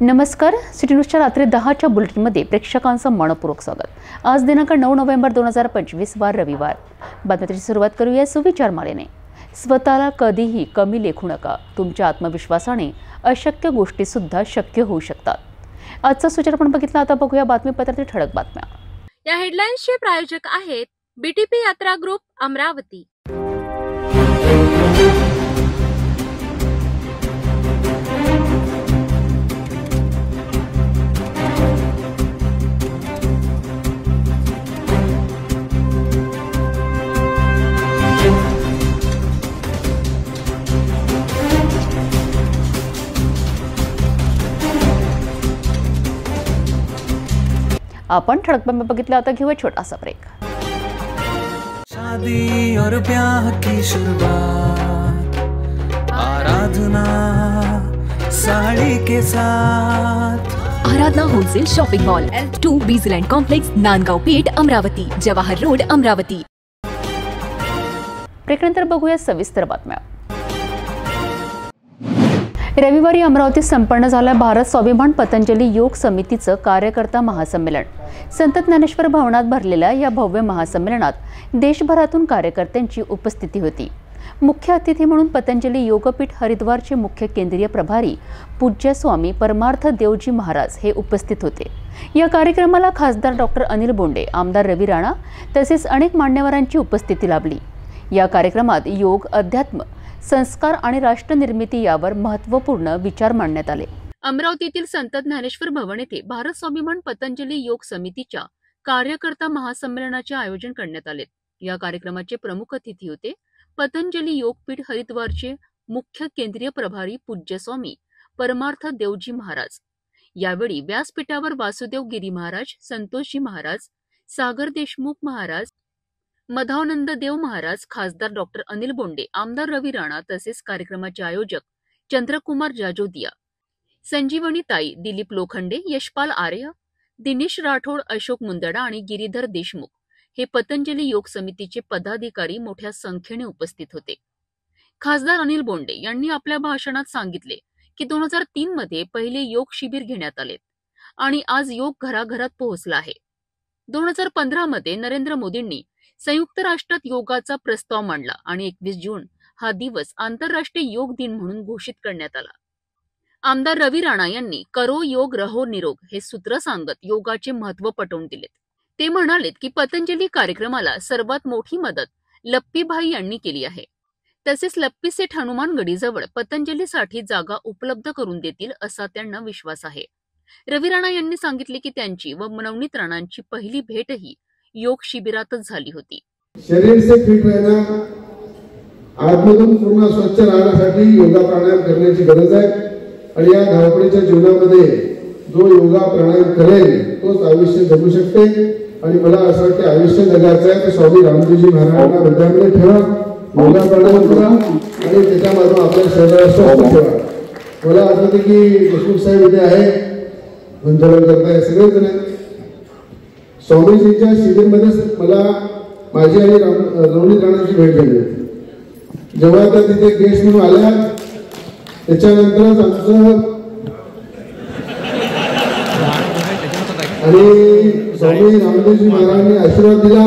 नमस्कार, सिटी न्यूजच्या रात्री 10च्या बुलेटिनमध्ये प्रेक्षकांचं मनपूर्वक स्वागत। आज दिनांक 9 नोव्हेंबर 2025 वार रविवार। बातमीची सुरुवात करूया सुविचार मालेने। स्वतःला कधीही कमी लेखू नका। तुमच्या आत्मविश्वासाने अशक्य गोष्टी सुद्धा शक्य होऊ शकतात। आजचा सुविचार आपण बघितला, आता बघूया बातमीपत्रातील ठळक बातम्या। या हेडलाईन्सचे प्रायोजक आहेत बीटीपी यात्रा ग्रुप अमरावती। आपण ठळक बातम्या बघितल्या, आता घेऊया छोटासा ब्रेक। शादी और ब्याह की शुरुआत आराधना साड़ी के साथ। Aradhana wholesale shopping mall L2 Bizland complex, Nandgaon Peth, Amravati, Jawahar road, Amravati. ब्रेकनंतर बघूया सविस्तर बातम्या। रविवारी अमरावतीत संपन्न झालं भारत स्वाभिमान पतंजली योग समितीचं कार्यकर्ता महासंमेलन। संत ज्ञानेश्वर भवनात भरलेल्या या भव्य महासंमेलनात देशभरातून कार्यकर्त्यांची उपस्थिती होती। मुख्य अतिथी म्हणून पतंजली योगपीठ हरिद्वारचे मुख्य केंद्रीय प्रभारी पूज्य स्वामी परमार्थ देवजी महाराज हे उपस्थित होते। या कार्यक्रमाला खासदार डॉक्टर अनिल बोंडे, आमदार रवी राणा तसेच अनेक मान्यवरांची उपस्थिती लाभली। या कार्यक्रमात योग, अध्यात्म, संस्कार आणि राष्ट्र निर्मिती यावर महत्त्वपूर्ण विचार मांडण्यात आले। अमरावतीतील संत ज्ञानेश्वर भवन येथे भारत स्वाभिमान पतंजली योग समितीच्या कार्यकर्ता महासंमेलनाचे आयोजन करण्यात आले। या कार्यक्रमाचे प्रमुख अतिथी होते पतंजली योगपीठ हरिद्वारचे मुख्य केंद्रीय प्रभारी पूज्य स्वामी परमार्थ देवजी महाराज। यावेळी व्यासपीठावर वासुदेव गिरी महाराज, संतोषजी महाराज, सागर देशमुख महाराज, मधावनंद देव महाराज, खासदार डॉक्टर अनिल बोंडे, आमदार रवी राणा तसेच कार्यक्रमाचे आयोजक चंद्रकुमार जाजोदिया, संजीवनी ताई, दिलीप लोखंडे, यशपाल आर्य, दिनेश राठोड, अशोक मुंदडा आणि गिरीधर देशमुख हे पतंजली योग समितीचे पदाधिकारी मोठ्या संख्येने उपस्थित होते। खासदार अनिल बोंडे यांनी आपल्या भाषणात सांगितले की 2003 मध्ये पहिले योग शिबिर घेण्यात आले आणि आज योग घराघरात पोहोचला आहे। 2015 मध्ये नरेंद्र मोदींनी संयुक्त राष्ट्रात योगाचा प्रस्ताव मांडला आणि 21 जून हा दिवस आंतरराष्ट्रीय योग दिन म्हणून घोषित करण्यात आला। आमदार रवी राणा यांनी करो योग रहो निरोग हे सूत्र सांगत योगाचे महत्त्व पटवून दिले। ते म्हणालेत की पतंजली कार्यक्रमाला सर्वात मोठी मदत लप्पीभाई यांनी केली आहे। तसेच लप्पी सेठ हनुमान गडीजवळ पतंजलीसाठी जागा उपलब्ध करून देतील असा त्यांना विश्वास आहे। रवी राणा यांनी सांगितले की त्यांची व नवनीत राणांची पहिली भेटही योग शिबिरातच झाली होती। शरीर से फिट रहना, आत्मधून पूर्ण स्वच्छ राहण्यासाठी योगा प्राणायाम करण्याची गरज आहे आणि या धावपळीच्या जीवनामध्ये जो योगा प्राणायाम करेल तोच आयुष्य जगू शकते। आणि मला असं वाटतं आयुष्य जगायचं आहे तर स्वामी रामदेवजी महाराजांना हृदयामध्ये ठेवा, योगा प्राणायाम करा आणि त्याच्यामधून आपल्या शरीराला स्वस्थ ठेवा। मला आठवते की देशमुख साहेब इथे आहे, संचालन करताय सगळेजण। स्वामीजींच्या शिबिरमध्ये मला माझी आणि नवनीत राणांची भेट झाली होती। जेव्हा त्या तिथे गेस्ट म्हणून आल्या त्याच्यानंतरच आमचं आणि स्वामी रामदेवजी महाराजांनी आशीर्वाद दिला।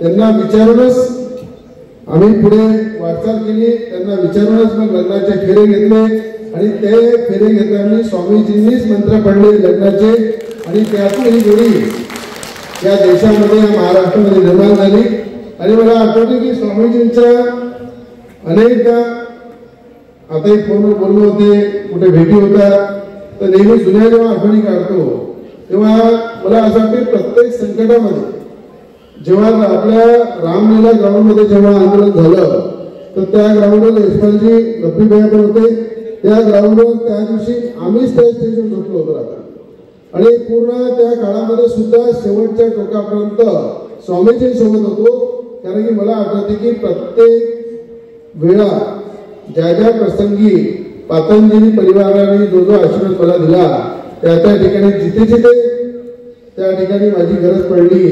त्यांना विचारूनच आम्ही पुढे वाटचाल केली, त्यांना विचारूनच मग लग्नाचे फेरे घेतले आणि ते फेरे घेताना स्वामीजींनीच मंत्र पडले लग्नाचे आणि त्यातून ही जोडी या देशामध्ये या महाराष्ट्रामध्ये निर्माण झाली। आणि मला आठवते की स्वामीजींच्या अनेकदा आता एक फोनवर बोलणं होते, कुठे भेटी होतात, तर नेहमी जुन्या जेव्हा आठवणी काढतो तेव्हा मला असं वाटतं प्रत्येक संकटामध्ये जेव्हा आपल्या रामलीला ग्राउंडमध्ये जेव्हा आंदोलन झालं तर त्या ग्राउंडवर यशपालजी लप्पीभाई पण होते। त्या ग्राउंडवर त्या दिवशी आम्हीच त्या स्टेजवर झोपलो होतो आता आणि पूर्ण त्या काळामध्ये सुद्धा शेवटच्या टोकापर्यंत स्वामीजींसोबत होतो। कारण की मला आठवते की प्रत्येक वेळा ज्या ज्या प्रसंगी पतंजली परिवाराने जो जो आशीर्वाद मला दिला त्या ठिकाणी जिथे त्या ठिकाणी माझी गरज पडली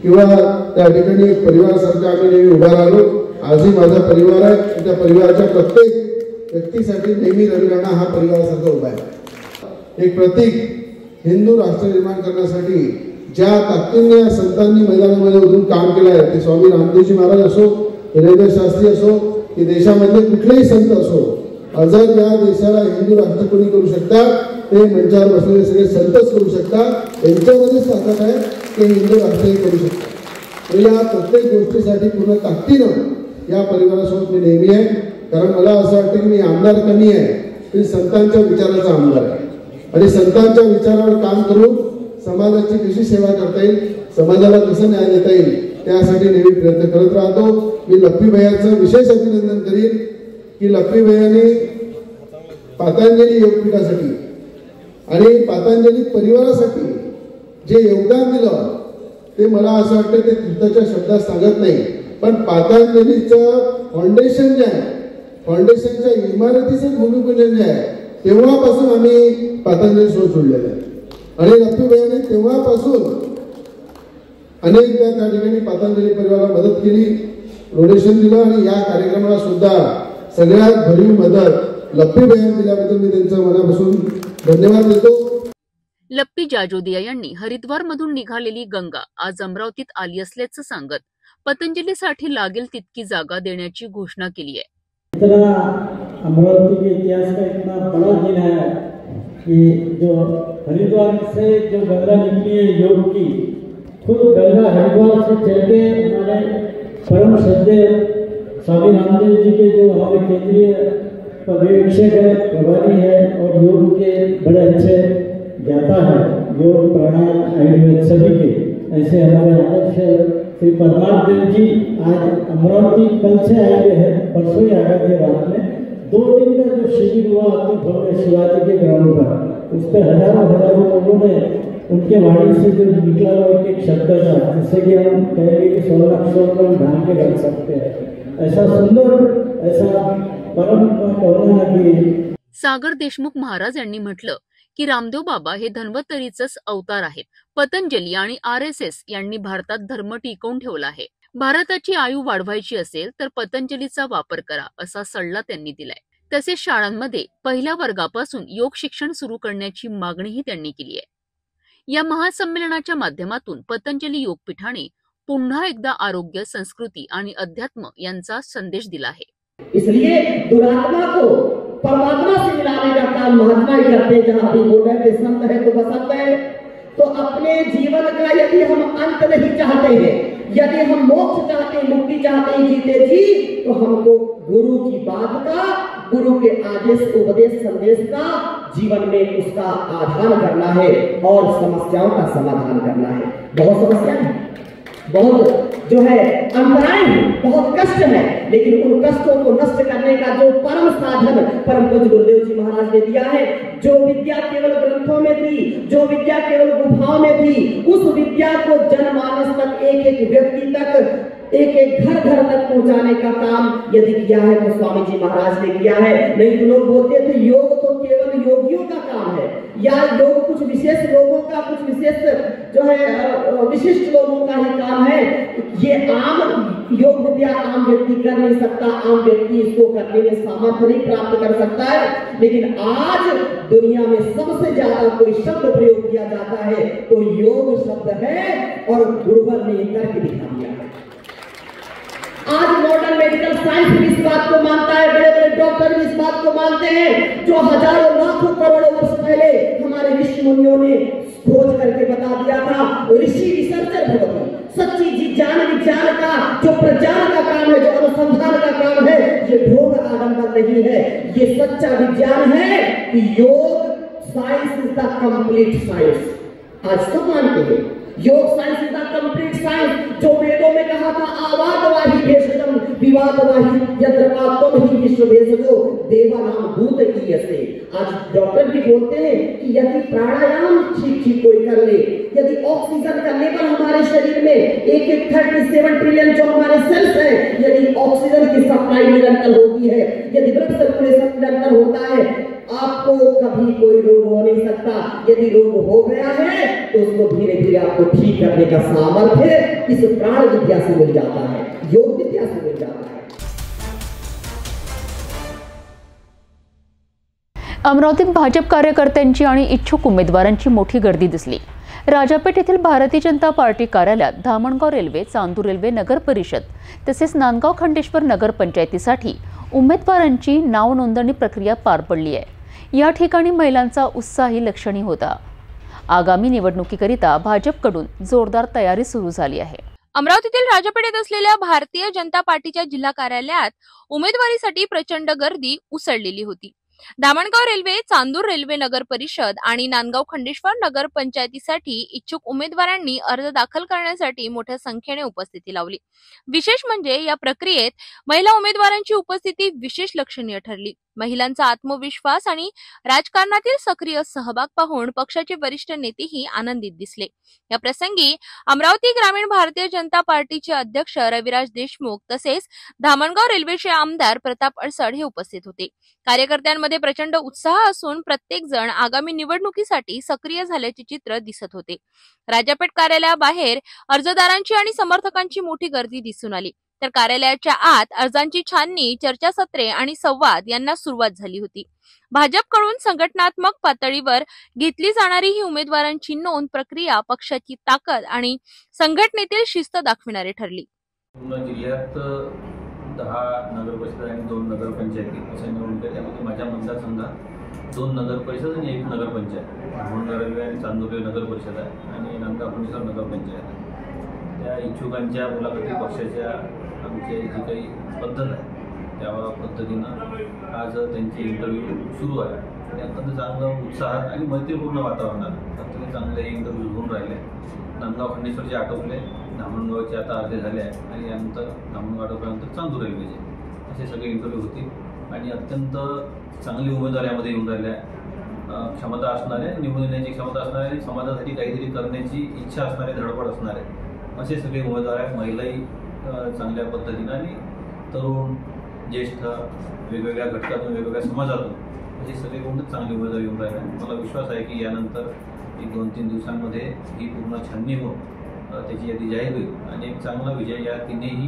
किंवा त्या ठिकाणी परिवारासारखं आम्ही नेहमी उभा राहिलो। आजही माझा परिवार आहे, त्या परिवाराच्या प्रत्येक व्यक्तीसाठी नेहमी रवी राणा हा परिवारासारखा उभा आहे। एक प्रतीक हिंदू राष्ट्र निर्माण करण्यासाठी ज्या ताकदीने या संतांनी मैदानामध्ये उतरून काम केलं आहे, ते स्वामी रामदेवजी महाराज असो, विरेंद्र शास्त्री असो, की देशामधले कुठलेही संत असो, जर या देशाला हिंदू राष्ट्र कोणी करू शकतात ते मंचावर बसलेले सगळे संतच करू शकतात. यांच्यामध्येच ताकद आहे ते हिंदू राष्ट्रही करू शकतात. या प्रत्येक गोष्टीसाठी पूर्ण ताकदीनं या परिवारासोबत मी नेहमी आहे. कारण मला असं वाटतं की मी आमदार कमी आहे, मी संतांच्या विचाराचा आमदार आहे आणि संतांच्या विचारावर काम करून समाजाची कशी सेवा करता येईल, समाजाला कसं न्याय देता येईल त्यासाठी नेहमी प्रयत्न करत राहतो. मी लप्पी भैयाचं विशेष अभिनंदन करीन की लप्पी भैयाने पतंजली योगपीठासाठी आणि पतंजली परिवारासाठी जे योगदान दिलं ते मला असं वाटतं ते तुमच्या शब्दात सांगत नाही, पण पतंजलीचं फाउंडेशन जे आहे, फाउंडेशनच्या इमारतीचं भूमिपूजन जे आहे तेव्हापासून आम्ही पतंजली सोबत जोडलेलं आहे आणि लप्पी भैयाने तेव्हापासून अनेकदा त्या ठिकाणी पतंजली परिवाराला मदत केली, डोनेशन दिलं आणि या कार्यक्रमाला सुद्धा सगळ्यात भरीव मदत लप्पी भैयाने दिल्याबद्दल मी त्यांचं मनापासून धन्यवाद देतो. लप्पी जाजोदिया यांनी हरिद्वारमधून निघालेली गंगा आज अमरावतीत आली असल्याचं सांगत पतंजलीसाठी लागेल तितकी जागा देण्याची घोषणा केली आहे. इतना अमरावती के इतिहास का इतना बड़ा दिन है कि जो हरिद्वार से जो गंगा निकली है योग की, खुद गंगा हरिद्वार से चल के हमारे परम श्रद्धेय स्वामी रामदेव जी के जो हमारे केंद्रीय पर्यवेक्षक है, प्रभारी है और योग के बड़े अच्छे ज्ञाता है, योग प्राणायाम आयुर्वेद सभी के, ऐसे हमारे आदर्श श्री परमार देव जी आज अमरावती कल से आए हुए हैं, परसों ही आ गए थे रात में. 2 दिन का जो शिविर हुआ अपने भव्य शिवाजी के ग्राउंड पर, उस पर हजारों लोगों ने उनके वाणी से जो निकला हुआ एक शब्द था जिससे कि हम कहेंगे कि 16 अक्षरों को ढाल के रख सकते हैं. ऐसा सुंदर, ऐसा परम करुणा की. सागर देशमुख महाराज यांनी म्हटलं की रामदेव बाबा हे धन्वंतरीचेच अवतार आहेत. पतंजली आणि RSS यांनी भारतात धर्म टिकवून ठेवला आहे. भारताची आयु वाढवायची असेल तर पतंजलीचा वापर करा असा सल्ला त्यांनी दिलाय. तसेच शाळांमध्ये पहिल्या वर्गापासून योग शिक्षण सुरू करण्याची मागणीही त्यांनी केली आहे. या महासंमेलनाच्या माध्यमातून पतंजली योगपीठाने पुन्हा एकदा आरोग्य, संस्कृती आणि अध्यात्म यांचा संदेश दिला आहे. इसलिए दुरात्मा को परमात्मा से मिलाने का काम महात्मा ही करते हैं. जहाँ भी बोल रहे थे संत है तो बसंत है. तो अपने जीवन का यदि हम अंत नहीं चाहते हैं, यदि हम मोक्ष चाहते हैं, मुक्ति चाहते हैं जीते जी, तो हमको गुरु की बात का, गुरु के आदेश, उपदेश, संदेश का जीवन में उसका आधान करना है और समस्याओं का समाधान करना है. बहुत समस्या है, बहुत जो है अंतराय है, बहुत कष्ट है, लेकिन उन कष्टों को नष्ट करने का जो परम साधन परम पूज्य गुरुदेव जी महाराज ने दिया है. जो विद्या केवल ग्रंथों में थी, जो विद्या केवल गुफाओं में थी, उस विद्या को जनमानस तक, एक एक व्यक्ति तक, एक एक घर घर तक पहुंचाने का काम यदि किया है तो स्वामी जी महाराज ने किया है. नहीं तो लोग बोलते थे योग तो केवल योगियों का काम है, या योग कुछ विशेष लोगों का, कुछ विशेष जो है विशिष्ट लोगों का ही काम है. ये आम योग विद्या आम व्यक्ति कर नहीं सकता, आम व्यक्ति इसको करने में सामर्थ्य नहीं प्राप्त कर सकता है. लेकिन आज दुनिया में सबसे ज्यादा कोई शब्द प्रयोग किया जाता है तो योग शब्द है और गुरुवर ने करके दिखा दिया है. आज मॉडर्न मेडिकल साइंस भी इस बात को मानता है, बड़े बड़े डॉक्टर भी इस बात को मानते हैं. जो हजारों लाखों करोड़ों वर्ष पहले हमारे ऋषि मुनियों ने खोज करके बता दिया था. ऋषि रिसर्चर भगवती, सच्ची विज्ञान का जो प्रज्ञान का काम है, जो अनुसंधान का काम है, ये ढोंग आडंबर नहीं है. ये सच्चा विज्ञान है कि योग science is the complete science. आज सब मानते हैं योग science is the complete science. जो वेदों में कहा था आवादवाही भेषजम विवादवाही यद्रपात्म ही विश्व भेषजो देवानाम भूत कीयसे. आज डॉक्टर भी बोलते हैं कि यदि प्राणायाम ठीक कोई कर ले, यदि ऑक्सीजन का लेवल हमारे शरीर में एक 37 ट्रिलियन जो हमारे सेल्स हैं, यदि ऑक्सीजन की सप्लाई निरंतर होती है, यदि ब्लड सर्कुलेशन निरंतर होता है, आपको कभी कोई रोग हो नहीं सकता. यदि रोग हो गया है तो उसको धीरे धीरे आपको ठीक करने का सामर्थ्य इस प्राण विद्या से मिल जाता है, योग विद्या से मिल जाता है. अमरावतीत भाजप कार्यकर्त्यांची आणि इच्छुक उमेदवारांची मोठी गर्दी दिसली. राजापेठ येथील भारतीय जनता पार्टी कार्यालयात धामणगाव रेल्वे, चांदूर रेल्वे नगर परिषद तसेच नांदगाव खंडेश्वर नगर पंचायतीसाठी उमेदवारांची नाव नोंदणी प्रक्रिया पार पडली आहे. या ठिकाणी महिलांचा उत्साही लक्षणीय होता. आगामी निवडणुकीकरिता भाजपकडून जोरदार तयारी सुरू झाली आहे. अमरावतीतील राजापेठेत असलेल्या भारतीय जनता पार्टीच्या जिल्हा कार्यालयात उमेदवारीसाठी प्रचंड गर्दी उसळलेली होती. धामणगाव रेल्वे, चांदूर रेल्वे नगर परिषद आणि नांदगाव खंडेश्वर नगर पंचायतीसाठी इच्छुक उमेदवारांनी अर्ज दाखल करण्यासाठी मोठ्या संख्येने उपस्थिती लावली. विशेष म्हणजे या प्रक्रियेत महिला उमेदवारांची उपस्थिती विशेष लक्षणीय ठरली. महिलांचा आत्मविश्वास आणि राजकारणातील सक्रिय सहभाग पाहून पक्षाचे वरिष्ठ नेतेही आनंदित दिसले. या प्रसंगी अमरावती ग्रामीण भारतीय जनता पार्टीचे अध्यक्ष रविराज देशमुख तसेच धामणगाव रेल्वेचे आमदार प्रताप अडसड हे उपस्थित होते. कार्यकर्त्यांमध्ये प्रचंड उत्साह असून प्रत्येक जण आगामी निवडणुकीसाठी सक्रिय झाल्याचे चित्र दिसत होते. राजापेठ कार्यालयाबाहेर अर्जदारांची आणि समर्थकांची मोठी गर्दी दिसून आली. तर कार्यालयाच्या आत अर्जांची छाननी, चर्चासत्रे आणि संवाद यांना सुरुवात झाली होती. भाजपकडून संघटनात्मक पातळीवर घेतली जाणारी ही उमेदवारांची नोंद प्रक्रिया पक्षाची ताकद आणि संघटनेतील शिस्त दाखविणारी ठरली. पूर्ण जिल्ह्यात 10 नगरपरिषद आणि 2 नगरपंचायती अशा निवडणुका, त्यामध्ये माझ्या मतदारसंघात 2 नगरपरिषद आणि 1 नगरपंचायत, धामणगाव रेल्वे आणि चांदूर रेल्वे नगर परिषद आहे आणि नांदगाव खंडेश्वर नगरपंचायत आहे. त्या इच्छुकांच्या मुलाखती पक्षाच्या आमचे जी काही पद्धत आहे त्या पद्धतीनं आज त्यांचे इंटरव्ह्यू सुरू आहे. आणि अत्यंत चांगलं उत्साहात आणि मैत्रीपूर्ण वातावरणात अत्यंत चांगले हे इंटरव्ह्यू होऊन राहिले. नांदगाव खंडेश्वरचे आटोपले, धामणगावचे आता अर्धे झाले आहे आणि यानंतर धामणगाव आटोपल्यानंतर चांदूर रेल्वेचे असे सगळे इंटरव्ह्यू होतील आणि अत्यंत चांगली उमेदवार यामध्ये येऊन राहिल्या आहे. क्षमता असणारे, निवडून येण्याची क्षमता असणारे आणि समाजासाठी काहीतरी करण्याची इच्छा असणारे, धडपड असणारे असे सगळे उमेदवार आहेत. महिलाही चांगल्या पद्धतीनं आणि तरुण, ज्येष्ठ, वेगवेगळ्या घटकातून, वेगवेगळ्या समाजातून असे सगळे कोण चांगले उमेदवार येऊन राहिले. मला विश्वास आहे की यानंतर 1-2-3 दिवसांमध्ये ही पूर्ण छाननी होऊन त्याची यादी जाहीर होईल आणि एक चांगला विजय या तिन्ही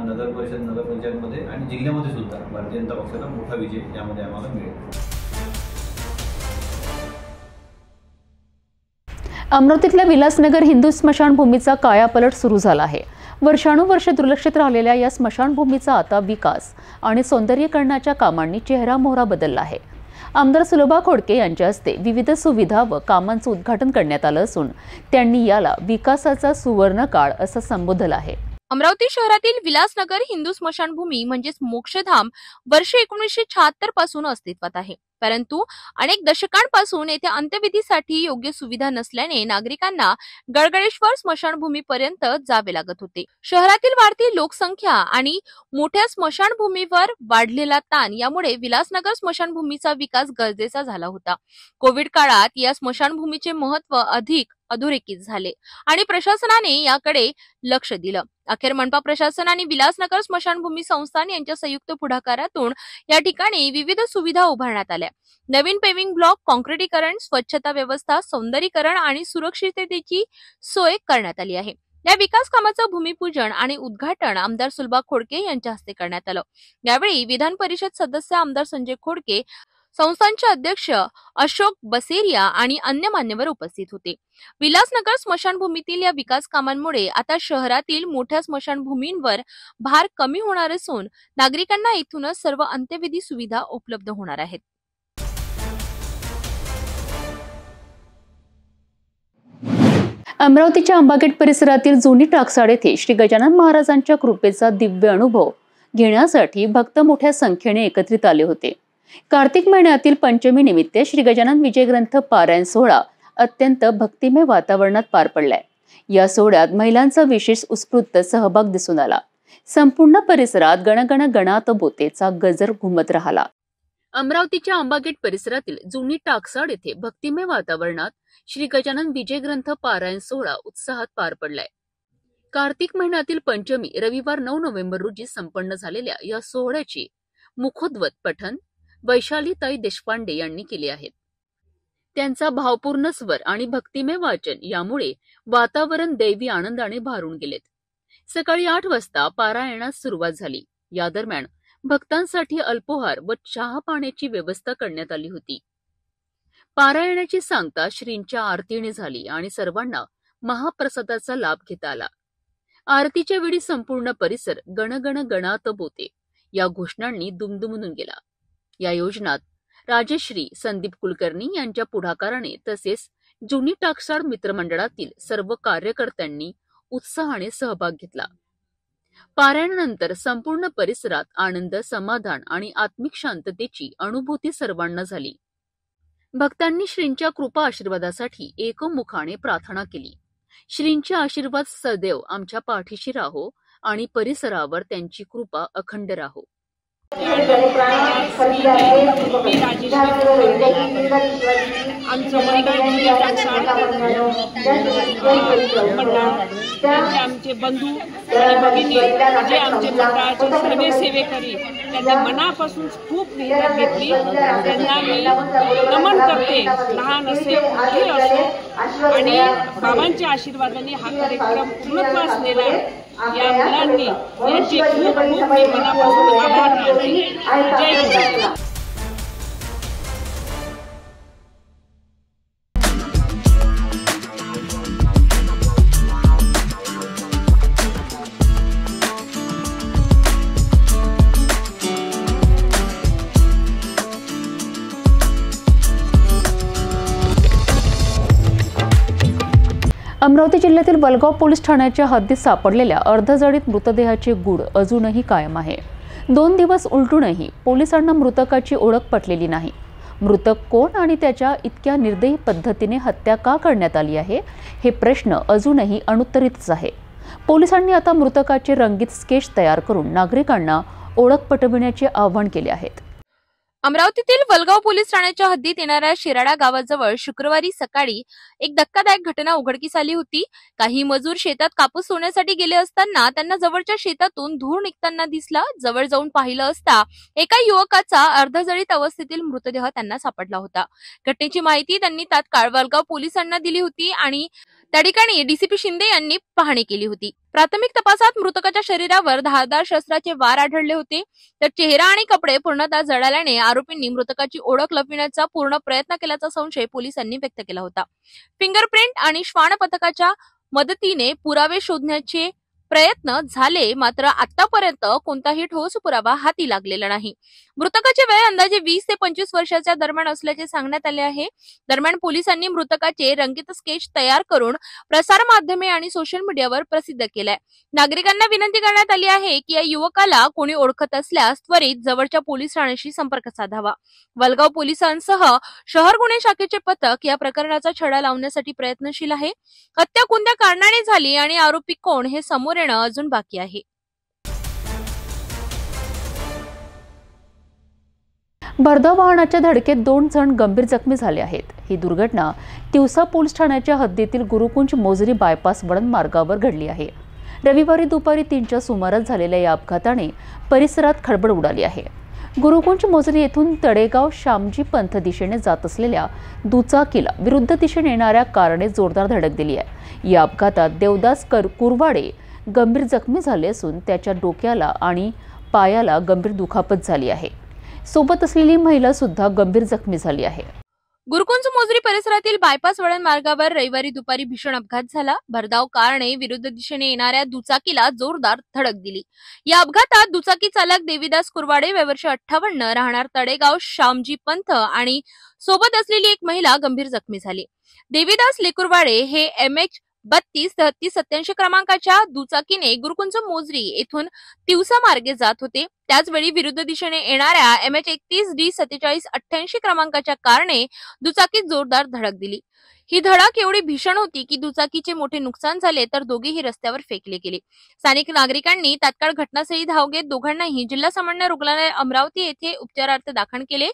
नगर परिषद, नगरपंचायतमध्ये आणि जिल्ह्यामध्ये सुद्धा भारतीय जनता पक्षाचा मोठा विजय यामध्ये आम्हाला मिळेल. अमरावतीतल्या विलासनगर हिंदू स्मशानभूमीचा कायापालट सुरू झाला आहे. वर्षानुवर्ष दुर्लक्षित राहिलेल्या या स्मशानभूमीचा आता विकास आणि सौंदर्यीकरणाच्या कामांनी चेहरामोहरा बदलला आहे. आमदार सुलभा खोडके यांच्या हस्ते विविध सुविधा व कामांचं उद्घाटन करण्यात आलं असून त्यांनी याला विकासाचा सुवर्ण काळ असं संबोधलं आहे. अमरावती शहरातील विलासनगर हिंदू स्मशानभूमी म्हणजेच मोक्षधाम वर्ष 1976 पासून अस्तित्वात आहे. परंतु अनेक दशकांपासून येथे अंत्यविधीसाठी योग्य सुविधा नसल्याने नागरिकांना गडगडेश्वर स्मशानभूमीपर्यंत जावे लागत होते. शहरातील वाढती लोकसंख्या आणि मोठ्या स्मशानभूमीवर वाढलेला ताण यामुळे विलासनगर स्मशानभूमीचा विकास गरजेचा झाला होता. कोविड काळात या स्मशानभूमीचे महत्त्व अधिक अधोरेखित झाले आणि प्रशासनाने याकडे लक्ष दिलं. अखेर मनपा प्रशासन आणि विलासनगर स्मशानभूमी संस्थान यांच्या संयुक्त पुढाकारातून या ठिकाणी विविध सुविधा उभारण्यात आल्या. नवीन पेविंग ब्लॉक, काँक्रिटीकरण, स्वच्छता व्यवस्था, सौंदर्यीकरण आणि सुरक्षिततेची सोय करण्यात आली आहे. या विकास कामाचं भूमिपूजन आणि उद्घाटन आमदार सुलभा खोडके यांच्या हस्ते करण्यात आलं. यावेळी विधान परिषद सदस्य आमदार संजय खोडके, संस्थांचे अध्यक्ष अशोक बसेरिया आणि अन्य मान्यवर उपस्थित होते. विलासनगर स्मशानभूमीतील या विकास कामांमुळे आता शहरातील मोठ्या स्मशानभूमींवर भार कमी होणार असून नागरिकांना इथूनच सर्व अंत्यविधी सुविधा उपलब्ध होणार आहेत. अमरावतीच्या आंबागेट परिसरातील जुनी टाकसाड येथे श्री गजानन महाराजांच्या कृपेचा दिव्य अनुभव घेण्यासाठी भक्त मोठ्या संख्येने एकत्रित आले होते. कार्तिक महिन्यातील पंचमी निमित्त श्री गजानन विजय ग्रंथ पारायण सोहळा अत्यंत भक्तिमय वातावरणात पार पडलाय. या सोहळ्यात महिलांचा विशेष उत्स्फूर्त सहभाग दिसून आला. संपूर्ण परिसरात गणगण गणात बोतेचा गजर घुमत राहिला. अमरावतीच्या आंबागेट परिसरातील जुनी टाकसाड येथे भक्तिमय वातावरणात श्री गजानन विजय ग्रंथ पारायण सोहळा उत्साहात पार पडलाय. कार्तिक महिन्यातील पंचमी रविवार 9 नोव्हेंबर रोजी संपन्न झालेल्या या सोहळ्याची मुखोद्गत पठण वैशालीताई देशपांडे यांनी केले आहेत. त्यांचा भावपूर्ण स्वर आणि भक्तिमय वाचन यामुळे वातावरण दैवी आनंदाने भारून गेलेत. सकाळी 8 वाजता पारायणास सुरुवात झाली. या दरम्यान भक्तांसाठी अल्पोहार व चहा पाण्याची व्यवस्था करण्यात आली होती. पारायणाची सांगता श्रींच्या आरतीने झाली आणि सर्वांना महाप्रसादाचा लाभ घेता आला. आरतीच्या वेळी संपूर्ण परिसर गणगण गणात बोते या घोषणांनी दुमदुमून गेला. या योजनात राजश्री संदीप कुलकर्णी यांच्या पुढाकाराने तसेच जुनी टाकसाळ मित्रमंडळातील सर्व कार्यकर्त्यांनी उत्साहाने सहभाग घेतला. पारायणानंतर संपूर्ण परिसरात आनंद, समाधान आणि आत्मिक शांततेची अनुभूती सर्वांना झाली. भक्तांनी श्रींच्या कृपा आशीर्वादासाठी एकमुखाने प्रार्थना केली. श्रींचे आशीर्वाद सदैव आमच्या पाठीशी राहो आणि परिसरावर त्यांची कृपा अखंड राहो. आमचं मंडळ आमचे बंधू आणि भगिनी जे आमचे मंडळाचे सर्व सेवेकरी त्यांनी मनापासून खूप मेहनत घेतली. त्यांना मी नमन करते. लहान असे मोठे असो आणि बाबांच्या आशीर्वादाने हा कार्यक्रम पूर्णत्वास नेला. या मुलांनी यांचे खूप खूप मी मनापासून आभार मानते. जय गुरु. अमरावती जिल्ह्यातील वलगाव पोलीस ठाण्याच्या हद्दीत सापडलेल्या अर्धजळीत मृतदेहाचे गूढ अजूनही कायम आहे. 2 दिवस उलटूनही पोलिसांना मृतकाची ओळख पटलेली नाही. मृतक कोण आणि त्याच्या इतक्या निर्दयी पद्धतीने हत्या का करण्यात आली आहे हे प्रश्न अजूनही अनुत्तरितच आहे. पोलिसांनी आता मृतकाचे रंगीत स्केच तयार करून नागरिकांना ओळख पटविण्याचे आवाहन केले आहे. अमरावतीतील वलगाव पोलीस ठाण्याच्या हद्दीत येणाऱ्या शिराडा गावाजवळ शुक्रवारी सकाळी एक धक्कादायक घटना उघडकीस आली होती. काही मजूर शेतात कापूस सोडण्यासाठी गेले असताना त्यांना जवळच्या शेतातून धूर निघताना दिसला. जवळ जाऊन पाहिलं असता एका युवकाचा अर्धजळीत अवस्थेतील मृतदेह त्यांना सापडला होता. घटनेची माहिती त्यांनी तात्काळ वलगाव पोलिसांना दिली होती आणि त्या ठिकाणी डीसीपी शिंदे यांनी पाहणी केली होती. प्राथमिक तपासात मृतकाच्या शरीरावर धारदार शस्त्राचे वार आढळले होते. तर चेहरा आणि कपडे पूर्णतः जळाल्याने आरोपींनी मृतकाची ओळख लपविण्याचा पूर्ण प्रयत्न केल्याचा संशय पोलिसांनी व्यक्त केला होता. फिंगरप्रिंट आणि श्वान पथकाच्या मदतीने पुरावे शोधण्याचे प्रयत्न झाले, मात्र आतापर्यंत कोणताही ठोस पुरावा हाती लागलेला नाही. मृतकाचे वय अंदाजे 20 ते 25 वर्षाच्या दरम्यान असल्याचे सांगण्यात आले आहे. दरम्यान पोलिसांनी मृतकाचे रंगीत स्केच तयार करून प्रसार माध्यमे आणि सोशल मीडियावर प्रसिद्ध केलाय. नागरिकांना विनंती करण्यात आली आहे की या युवकाला कोणी ओळखत असल्यास त्वरित जवळच्या पोलीस ठाण्याशी संपर्क साधावा. वलगाव पोलिसांसह शहर गुन्हे शाखेचे पथक या प्रकरणाचा छडा लावण्यासाठी प्रयत्नशील आहे. हत्या कोणत्या कारणाने झाली आणि आरोपी कोण हे समोर येणं अजून बाकी आहे. भरधाव वाहनाच्या धडकेत 2 जण गंभीर जखमी झाले आहेत. ही दुर्घटना तिवसा पोलीस ठाण्याच्या हद्दीतील गुरुकुंज मोजरी बायपास वळण मार्गावर घडली आहे. रविवारी दुपारी 3च्या सुमारास झालेल्या या अपघाताने परिसरात खळबळ उडाली आहे. गुरुकुंज मोजरी येथून तडेगाव शामजी पंथ दिशेने जात असलेल्या दुचाकीला विरुद्ध दिशेने येणाऱ्या कारने जोरदार धडक दिली आहे. या अपघातात देवदास कुरवाडे गंभीर जखमी झाले असून त्याच्या डोक्याला आणि पायाला गंभीर दुखापत झाली आहे. सोबत असलेली महिला सुद्धा गंभीर जखमी झाली आहे. गुरुकुंज मोजरी परिसरातील बायपास वळण मार्गावर रविवारी दुपारी भीषण अपघात झाला. भरधाव कारने विरुद्ध दिशेने येणाऱ्या दुचाकीला जोरदार धडक दिली. या अपघातात दुचाकी चालक देवीदास कुरवाडे वय वर्ष 58 राहणार तडेगाव शामजी पंथ आणि सोबत असलेली एक महिला गंभीर जखमी झाली. देवीदास लेकुरवाडे हे MH 32-33-87 क्रमांकाच्या दुचाकीने गुरुकुंज मोजरी येथून तिवसा मार्गे जात होते. त्याचवेळी विरुद्ध दिशेने येणाऱ्या MH 31D4788 क्रमांकाच्या कारने दुचाकीत जोरदार धडक दिली. ही धडक एवढी भीषण होती की दुचाकीचे मोठे नुकसान झाले तर दोघेही रस्त्यावर फेकले गेले. स्थानिक नागरिकांनी तात्काळ घटनास्थळी धाव घेत दोघांनाही जिल्हा सामान्य रुग्णालय अमरावती येथे उपचारार्थ दाखल केले.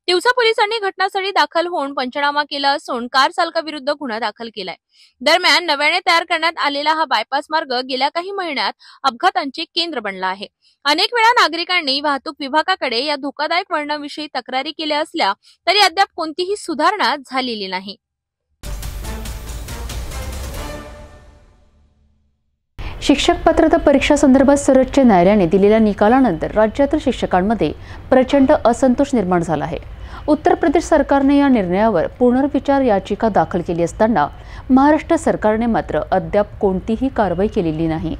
तिवसा पोलिसांनी घटनास्थळी दाखल होऊन पंचनामा केला असून कार चालकाविरुद्ध गुन्हा दाखल केलाय. दरम्यान नव्याने तयार करण्यात आलेला हा बायपास मार्ग गेल्या काही महिन्यात अपघातांचे केंद्र बनला आहे. अनेक वेळा नागरिकांनी वाहतूक विभागाकडे या धोकादायक वळणाविषयी तक्रारी केल्या असल्या तरी अद्याप कोणतीही सुधारणा झालेली नाही. शिक्षक पात्रता परीक्षा संदर्भात सर्वोच्च न्यायालयाने दिलेल्या निकालानंतर राज्यातील शिक्षकांमध्ये प्रचंड असंतोष निर्माण झाला आहे. उत्तर प्रदेश सरकारने या निर्णयावर पुनर्विचार याचिका दाखल केली असताना महाराष्ट्र सरकारने मात्र अद्याप कोणतीही कारवाई केलेली नाही.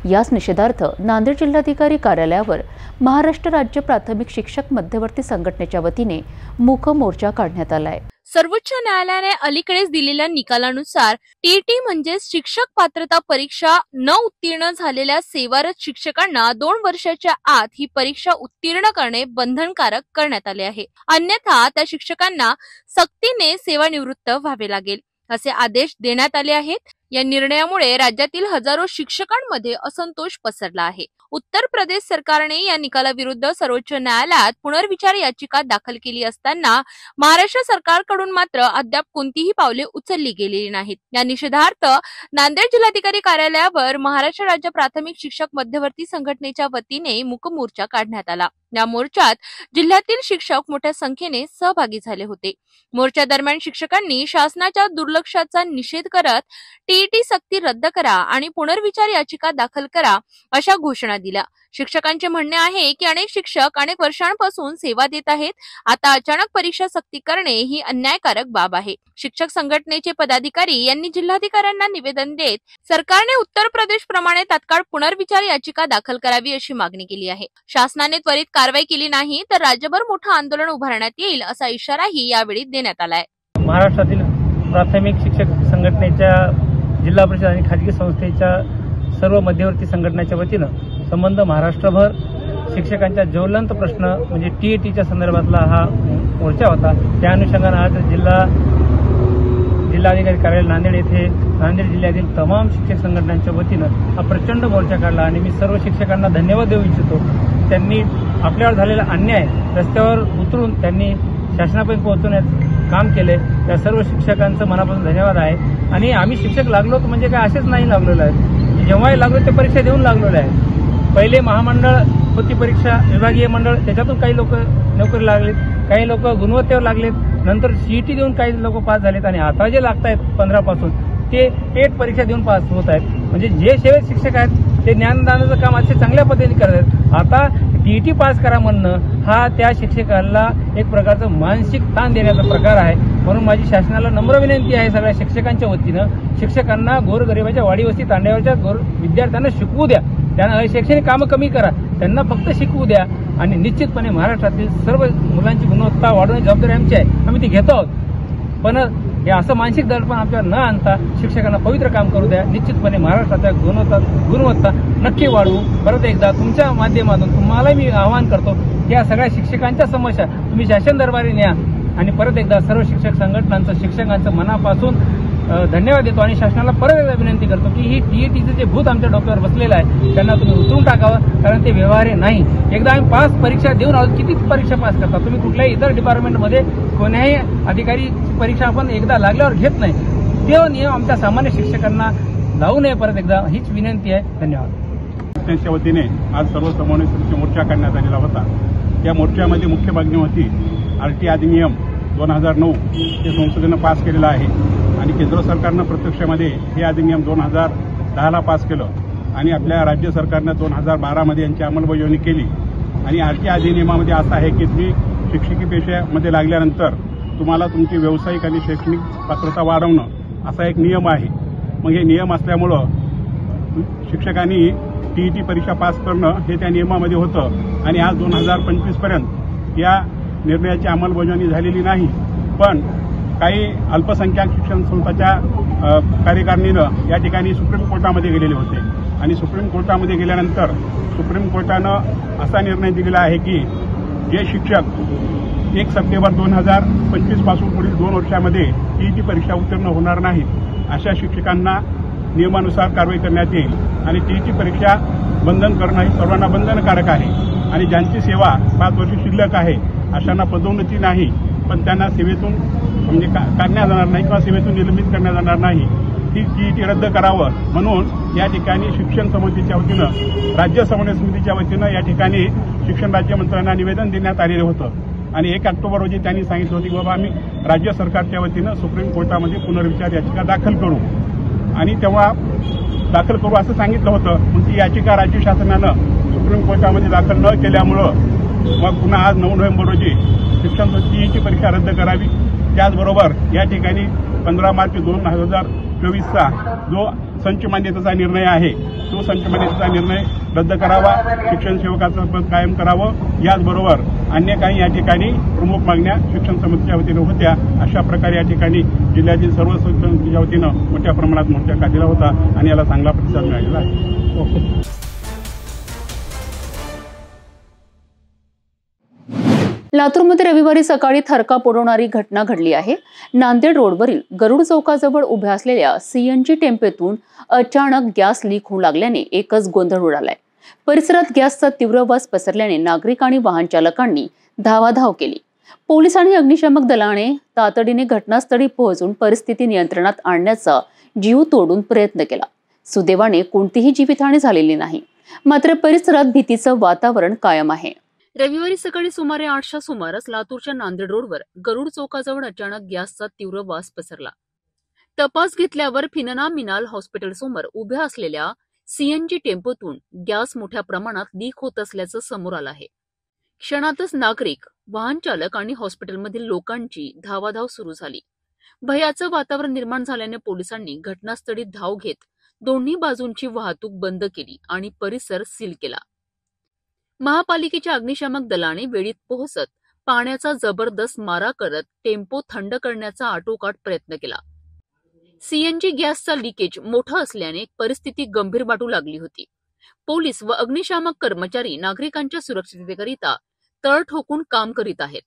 याच निषेधार्थ नांदेड जिल्हाधिकारी कार्यालयावर महाराष्ट्र राज्य प्राथमिक शिक्षक मध्यवर्ती संघटनेच्या वतीने मूक मोर्चा काढण्यात आलाय. सर्वोच्च न्यायालयाने अलीकडेच दिलेल्या निकालानुसार टीईटी म्हणजे शिक्षक पात्रता परीक्षा न उत्तीर्ण झालेल्या सेवारत शिक्षकांना 2 वर्षाच्या आत ही परीक्षा उत्तीर्ण करणे बंधनकारक करण्यात आले आहे. अन्यथा त्या शिक्षकांना सक्तीने सेवानिवृत्त व्हावे लागेल असे आदेश देण्यात आले आहेत. या निर्णयामुळे राज्यातील हजारो शिक्षकांमध्ये असंतोष पसरला आहे. उत्तर प्रदेश सरकारने या निकालाविरुद्ध सर्वोच्च न्यायालयात पुनर्विचार याचिका दाखल केली असताना महाराष्ट्र सरकारकडून मात्र अद्याप कोणतीही पावले उचलली गेलेली नाहीत. या निषेधार्थ नांदेड जिल्हाधिकारी कार्यालयावर महाराष्ट्र राज्य प्राथमिक शिक्षक मध्यवर्ती संघटनेच्या वतीने मूक मोर्चा काढण्यात आला. या मोर्चात जिल्ह्यातील शिक्षक मोठ्या संख्येने सहभागी झाले होते. मोर्चा दरम्यान शिक्षकांनी शासनाच्या दुर्लक्षाचा निषेध करत टीईटी सक्ती रद्द करा आणि पुनर्विचार याचिका दाखल करा अशा घोषणा दिल्या. शिक्षकांचे म्हणणे आहे की अनेक शिक्षक अनेक वर्षांपासून सेवा देत आहेत. आता अचानक परीक्षा सक्ती करणे ही अन्यायकारक बाब आहे. शिक्षक संघटनेचे पदाधिकारी यांनी जिल्हाधिकाऱ्यांना निवेदन देत सरकारने उत्तर प्रदेश प्रमाणे तात्काळ पुनर्विचार याचिका दाखल करावी अशी मागणी केली आहे. शासनाने त्वरित कारवाई केली नाही तर राज्यभर मोठं आंदोलन उभारण्यात येईल असा इशाराही यावेळी देण्यात आलाय. महाराष्ट्रातील प्राथमिक शिक्षक संघटनेच्या जिल्हा परिषद आणि खाजगी संस्थेच्या सर्व मध्यवर्ती संघटनेच्या वतीनं संबंध महाराष्ट्रभर शिक्षकांच्या ज्वलंत प्रश्न म्हणजे टीईटीच्या संदर्भातला हा मोर्चा होता. त्या अनुषंगाने आज जिल्हाधिकारी कार्यालय नांदेड येथे नांदेड जिल्ह्यातील तमाम शिक्षक संघटनांच्या वतीनं हा प्रचंड मोर्चा काढला आणि मी सर्व शिक्षकांना धन्यवाद देऊ इच्छितो. त्यांनी आपल्यावर झालेला अन्याय रस्त्यावर उतरून त्यांनी शासनापर्यंत पोहोचवण्याचं काम केले. त्या सर्व शिक्षकांचं मनापासून धन्यवाद आहे. आणि आम्ही शिक्षक लागलो म्हणजे काय असेच नाही लागलेलो आहे. जेव्हाही लागलो ते परीक्षा देऊन लागलेलो आहे. पहिले महामंडळ होती परीक्षा, विभागीय मंडळ, त्याच्यातून काही लोक नोकरी लागलेत, काही लोक गुणवत्तेवर लागलेत, नंतर सीईटी देऊन काही लोक पास झालेत आणि आता जे लागत आहेत 15 पासून ते पेट परीक्षा देऊन पास होत आहेत. म्हणजे जे सेवेत शिक्षक आहेत ते ज्ञानदानाचं काम असे चांगल्या पद्धतीने करत आहेत. आता टीईटी पास करा म्हणणं हा त्या शिक्षकाला एक प्रकारचं मानसिक ताण देण्याचा प्रकार आहे. म्हणून माझी शासनाला नम्र विनंती आहे सगळ्या शिक्षकांच्या वतीनं, शिक्षकांना गोरगरिबाच्या वाडीवस्ती तांड्यावरच्या विद्यार्थ्यांना शिकवू द्या. त्यांना शैक्षणिक कामं कमी करा, त्यांना फक्त शिकवू द्या. आणि निश्चितपणे महाराष्ट्रातील सर्व मुलांची गुणवत्ता वाढवण्याची जबाबदारी आमची आहे, आम्ही ती घेतो आहोत. पण हे असं मानसिक दडपण आपल्याला न आणता शिक्षकांना पवित्र काम करू द्या. निश्चितपणे महाराष्ट्राच्या गुणवत्ता नक्की वाढवू. परत एकदा तुमच्या माध्यमातून तुम्हाला मी आवाहन करतो की या सगळ्या शिक्षकांच्या समस्या तुम्ही शासन दरबारी न्या. आणि परत एकदा सर्व शिक्षक संघटनांचं शिक्षकांचं मनापासून धन्यवाद देतो आणि शासनाला परत एकदा विनंती करतो की ही टीईटीचं जे भूत आमच्या डोक्यावर बसलेलं आहे त्यांना तुम्ही उतरून टाकावं, कारण ते व्यवहार्य नाही. एकदा आम्ही पास परीक्षा देऊन आहोत, किती परीक्षा पास करता तुम्ही? कुठल्याही इतर डिपार्टमेंटमध्ये कोण्याही अधिकारी परीक्षा आपण एकदा लागल्यावर घेत नाही. ते नियम आमच्या सामान्य शिक्षकांना लावू नये. परत एकदा हीच विनंती आहे. धन्यवाद. त्यांच्या वतीने आज सर्व समन्वय मोर्चा काढण्यात आलेला होता. या मोर्चामध्ये मुख्य मागणी होती आरटी अधिनियम 2009 हे संसदेनं पास केलेलं आहे आणि केंद्र सरकारनं प्रत्यक्षमध्ये हे अधिनियम 2010ला पास केलं आणि आपल्या राज्य सरकारनं 2012मध्ये यांची अंमलबजावणी केली. आणि आरटी अधिनियमामध्ये असं आहे की तुम्ही शिक्षकी पेशामध्ये लागल्यानंतर तुम्हाला तुमची व्यावसायिक आणि शैक्षणिक पात्रता वाढवणं असा एक नियम आहे. मग हे नियम असल्यामुळं शिक्षकांनी टीईटी परीक्षा पास करणं हे त्या नियमामध्ये होतं आणि आज 2025पर्यंत या निर्णयाची अंमलबजावणी झालेली नाही. पण काही अल्पसंख्याक शिक्षण संस्थाच्या कार्यकारिणीनं या ठिकाणी सुप्रीम कोर्टामध्ये गेलेले होते आणि सुप्रीम कोर्टामध्ये गेल्यानंतर सुप्रीम कोर्टानं असा निर्णय दिलेला आहे की जे शिक्षक 1 सप्टेंबर 2025 पासून पुढील 2 वर्षामध्ये टीईटी परीक्षा उत्तीर्ण होणार नाहीत अशा शिक्षकांना नियमानुसार कारवाई करण्यात येईल आणि टीईटी परीक्षा बंधन करणं ही सर्वांना बंधनकारक आहे. आणि ज्यांची सेवा 5 वर्ष शिल्लक आहे अशांना पदोन्नती नाही, पण त्यांना सेवेतून म्हणजे काढण्यात जाणार नाही किंवा सेवेतून निलंबित करण्यात जाणार नाही. ती टीईटी रद्द करावं म्हणून या ठिकाणी शिक्षण समितीच्या वतीनं राज्य समन्वय समितीच्या वतीनं या ठिकाणी शिक्षण राज्यमंत्र्यांना निवेदन देण्यात आलेलं होतं. आणि 1 ऑक्टोबर रोजी त्यांनी सांगितलं होतं की बाबा आम्ही राज्य सरकारच्या वतीनं सुप्रीम कोर्टामध्ये पुनर्विचार याचिका दाखल करू. आणि तेव्हा दाखल करू असं सांगितलं होतं, पण ती याचिका राज्य शासनानं सुप्रीम कोर्टामध्ये दाखल न केल्यामुळं मग पुन्हा आज 9 नोव्हेंबर रोजी शिक्षण संस्थेची परीक्षा रद्द करावी। त्याचबरोबर या ठिकाणी 15 मार्च 2024चा जो संच मान्यतेचा निर्णय आहे तो संच मान्यतेचा निर्णय रद्द करावा, शिक्षण सेवकाचं पद कायम करावं। याचबरोबर अन्य काही या ठिकाणी प्रमुख मागण्या शिक्षण समितीच्या वतीनं होत्या। अशा प्रकारे या ठिकाणी जिल्ह्यातील सर्व संस्थांच्या वतीनं मोठ्या प्रमाणात मोर्चा काढलेला होता आणि याला चांगला प्रतिसाद मिळालेला आहे। लातूरमध्ये रविवारी सकाळी थरकाप उडवणारी घटना घडली आहे। नांदेड रोडवरील गरुड चौकाजवळ उभ्या असलेल्या सीएनजी टेम्पोतून अचानक गॅस लीक होऊ लागल्याने एकच गोंधळ उडालाय। परिसरात गॅसचा तीव्र वास पसरल्याने नागरिक आणि वाहन चालकांनी धावाधाव केली। पोलीस आणि अग्निशामक दलाने तातडीने घटनास्थळी पोहोचून परिस्थिती नियंत्रणात आणण्याचा जीव तोडून प्रयत्न केला। सुदैवाने कोणतीही जीवितहानी झालेली नाही, मात्र परिसरात भीतीचं वातावरण कायम आहे। रविवारी सकाळी सुमारे 8च्या सुमारास लातूरच्या नांदेड रोडवर गरुड चौकाजवळ अचानक गॅसचा तीव्र वास पसरला। तपास घेतल्यावर फिनना मिनाल हॉस्पिटल समोर उभ्या असलेल्या सीएनजी टेम्पोतून गॅस मोठ्या प्रमाणात लीक होत असल्याचं समोर आलं आहे। क्षणातच नागरिक, वाहन चालक आणि हॉस्पिटलमधील लोकांची धावाधाव सुरू झाली। भयाचं वातावरण निर्माण झाल्याने पोलिसांनी घटनास्थळी धाव घेत दोन्ही बाजूंची वाहतूक बंद केली आणि परिसर सील केला। महापालिकेच्या अग्निशामक दलाने वेळीत पोहोचत पाण्याचा जबरदस्त मारा करत टेम्पो थंड करण्याचा आटोकाट प्रयत्न केला। सीएनजी गॅसचा लिकेज मोठा असल्याने परिस्थिती गंभीर वाटू लागली होती। पोलीस व अग्निशामक कर्मचारी नागरिकांच्या सुरक्षिततेकरिता तळ ठोकून काम करीत आहेत।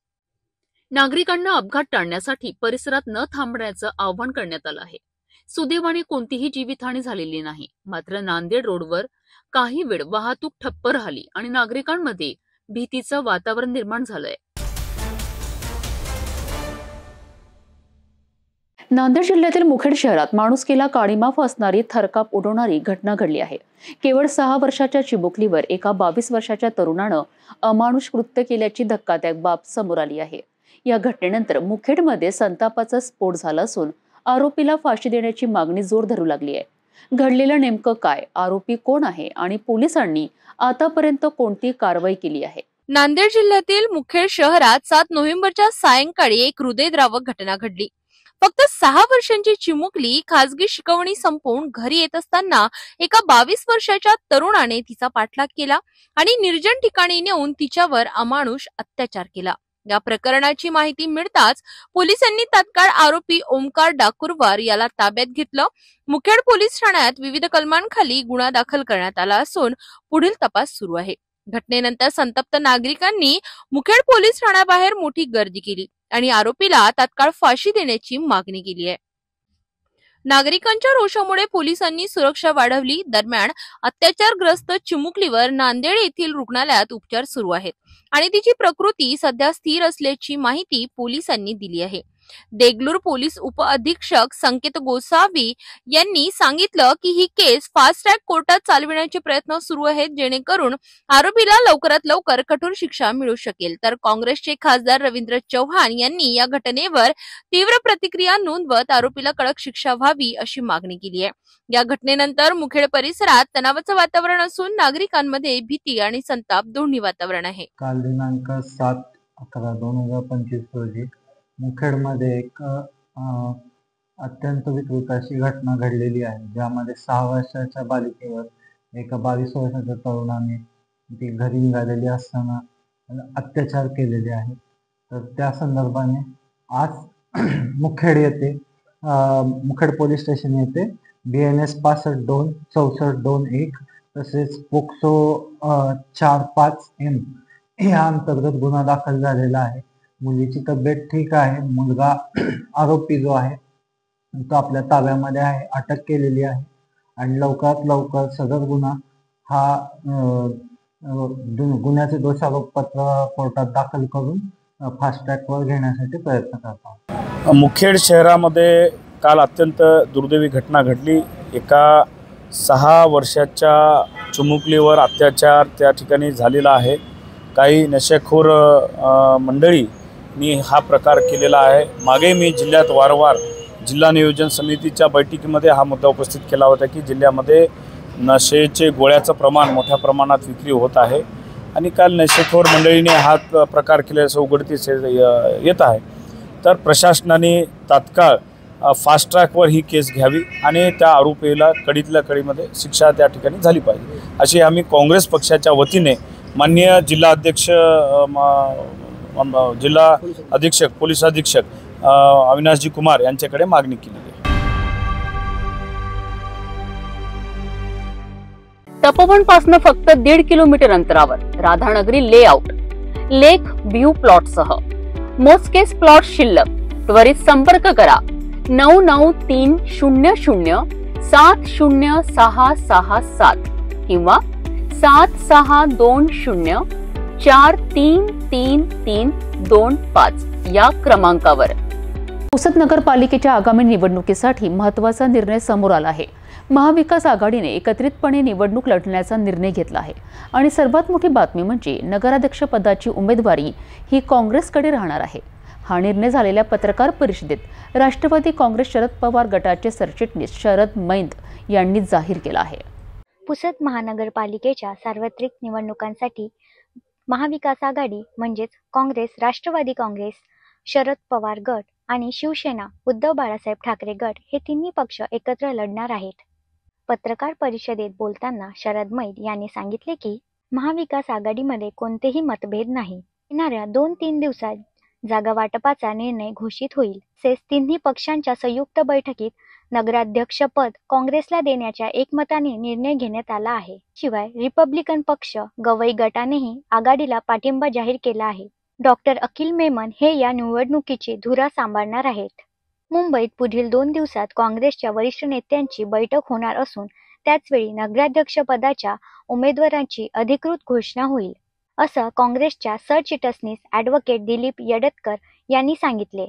नागरिकांना अपघात टाळण्यासाठी परिसरात न थांबण्याचं आवाहन करण्यात आलं आहे। सुदैवाने कोणतीही जीवितहानी झालेली नाही, मात्र नांदेड रोडवर काही वेळ वाहतूक ठप्प राहिली आणि नागरिकांमध्ये भीतीचं वातावरण निर्माण झालंय। नांदेड जिल्ह्यातील मुखेड शहरात माणुसकीला काळीमा फासणारी थरकाप उडवणारी घटना घडली आहे। केवळ 6 वर्षाच्या चिमुकलीवर एका 22 वर्षाच्या तरुणानं अमानुष कृत्य केल्याची धक्कादायक बाब समोर आली आहे। या घटनेनंतर मुखेडमध्ये संतापाचा स्फोट झाला असून आरोपीला फाशी देण्याची मागणी जोर धरू लागली आहे। घडलेलं नेमकं काय, आरोपी कोण आहे आणि पोलिसांनी आतापर्यंत कोणती कारवाई केली आहे? नांदेड जिल्ह्यातील मुखेड शहरात 7 नोव्हेंबरच्या सायंकाळी एक हृदयद्रावक घटना घडली। फक्त 6 वर्षांची चिमुकली खासगी शिकवणी संपवून घरी येत असताना एका 22 वर्षाच्या तरुणाने तिचा पाठलाग केला आणि निर्जन ठिकाणी नेऊन तिच्यावर अमानुष अत्याचार केला। या प्रकरणाची माहिती मिळताच पोलिसांनी तात्काळ आरोपी ओमकार डाकुरवार याला ताब्यात घेतलं। मुखेड पोलीस ठाण्यात विविध कलमांखाली गुन्हा दाखल करण्यात आला असून पुढील तपास सुरू आहे। घटनेनंतर संतप्त नागरिकांनी मुखेड पोलीस ठाण्याबाहेर मोठी गर्दी केली आणि आरोपीला तात्काळ फाशी देण्याची मागणी केली आहे। नागरिकांच्या रोषामुळे पोलिसांनी सुरक्षा वाढवली। दरम्यान अत्याचारग्रस्त चिमुकलीवर नांदेड येथील रुग्णालयात उपचार सुरू आहेत आणि तिची प्रकृती सध्या स्थिर असल्याची माहिती पोलिसांनी दिली आहे। देगलूर पोलीस उप अधीक्षक संकेत गोसावी यांनी सांगितलं की ही केस फास्ट ट्रॅक कोर्टात चालविण्याचे प्रयत्न सुरू आहेत, जेणेकरून आरोपीला लवकरात लवकर कठोर शिक्षा मिळू शकेल। तर काँग्रेसचे खासदार रवींद्र चव्हाण यांनी या घटनेवर तीव्र प्रतिक्रिया नोंदवत आरोपीला कडक शिक्षा व्हावी अशी मागणी केली आहे। या घटनेनंतर मुखेड परिसरात तणावाचं वातावरण असून नागरिकांमध्ये भीती आणि संताप दोन्ही वातावरण आहे। काल दिनांक 7/11/2025 रोजी मुखेडमध्ये एक अत्यंत विकृत अशी घटना घडलेली आहे, ज्यामध्ये 6 वर्षाच्या बालिकेवर एका 22 वर्षाच्या तरुणाने ती घरी निघालेली असताना अत्याचार केलेले आहे। तर त्या संदर्भाने आज मुखेड येथे मुखेड पोलीस स्टेशन येथे BNS 65-2 64-2-1 तसेच पोक्सो 4-5M या अंतर्गत गुन्हा दाखल झालेला आहे। मुलीची तब्येत ठीक आहे। मुलगा आरोपी जो आहे तो आपल्या ताब्यामध्ये आहे, अटक केलेली आहे आणि लवकरात लवकर सदर गुन्हा हा गुन्ह्याचे दोषारोपपत्र कोर्टात दाखल करून फास्ट ट्रॅकवर घेण्यासाठी प्रयत्न करतात। मुखेड शहरामध्ये काल अत्यंत दुर्दैवी घटना घडली। एका 6 वर्षाच्या चिमुकलीवर अत्याचार त्या ठिकाणी झालेला आहे। काही नशेखोर मंडळींनी हा प्रकार केलेला आहे। मागे मी जिल्ह्यात वारंवार जिल्हा नियोजन समितीच्या बैठकीमध्ये हा मुद्दा उपस्थित केला होता की जिल्ह्यामध्ये नशेचे गोळ्याचं प्रमाण मोठ्या प्रमाणात विक्री होत आहे आणि काल नशेखोर मंडळीने हा प्रकार केल्याचं उघडकीस येत आहे। तर प्रशासनाने तात्काळ फास्ट ट्रॅकवर ही केस घ्यावी आणि त्या आरोपीला कड़ीतल्या कड़ीमध्ये शिक्षा त्या ठिकाणी झाली पाहिजे अशी आम्ही काँग्रेस पक्षाच्या वतीने माननीय जिल्हा अधीक्षक पोलीस अधीक्षक अविनाशजी कुमार यांच्याकडे मागणी केली आहे। तपोवन पासून फक्त 1.5 किलोमीटर अंतरावर राधानगरी लेआउट लेक व्ह्यू प्लॉट सह मोजकेच प्लॉट शिल्लक। त्वरित संपर्क करा 9930706667 किंवा 7620433325 या क्रमांकावर। पुसद नगरपालिकेच्या आगामी निवडणुकीसाठी महत्त्वाचा निर्णय समोर आला आहे। महाविकास आघाडीने एकत्रितपणे निवडणूक लढण्याचा निर्णय घेतला आहे आणि सर्वात मोठी बातमी म्हणजे नगराध्यक्ष पदाची उमेदवारी ही काँग्रेसकडे राहणार आहे। हा निर्णय झालेल्या पत्रकार परिषदेत राष्ट्रवादी काँग्रेस शरद पवार गटाचे सरचिटणीस शरद मैंद यांनी जाहीर केला आहे। पुसद महानगरपालिकेच्या सार्वत्रिक निवडणुकांसाठी महाविकास आघाडी म्हणजेच काँग्रेस, राष्ट्रवादी काँग्रेस, शरद पवार गट आणि शिवसेना उद्धव बाळासाहेब ठाकरे गट हे तिन्ही पक्ष एकत्र लढणार आहेत। पत्रकार परिषदेत बोलताना शरद मैंद यांनी सांगितले की महाविकास आघाडीमध्ये कोणतेही मतभेद नाही। येणाऱ्या 2-3 दिवसात जागा वाटपाचा निर्णय घोषित होईल। तसेच तिन्ही पक्षांच्या संयुक्त बैठकीत नगराध्यक्षपद काँग्रेसला देण्याच्या एकमताने निर्णय घेण्यात आला आहे। शिवाय रिपब्लिकन पक्ष गवई गटानेही आघाडीला पाठिंबा जाहीर केला आहे। डॉक्टर अखिल मेमन हे या निवडणुकीची धुरा सांभाळणार आहेत। मुंबईत पुढील 2 दिवसात काँग्रेसच्या वरिष्ठ नेत्यांची बैठक होणार असून त्याचवेळी नगराध्यक्षपदाच्या उमेदवारांची अधिकृत घोषणा होईल, असं काँग्रेसच्या सरचिटणीस ॲडव्होकेट दिलीप यडतकर यांनी सांगितले।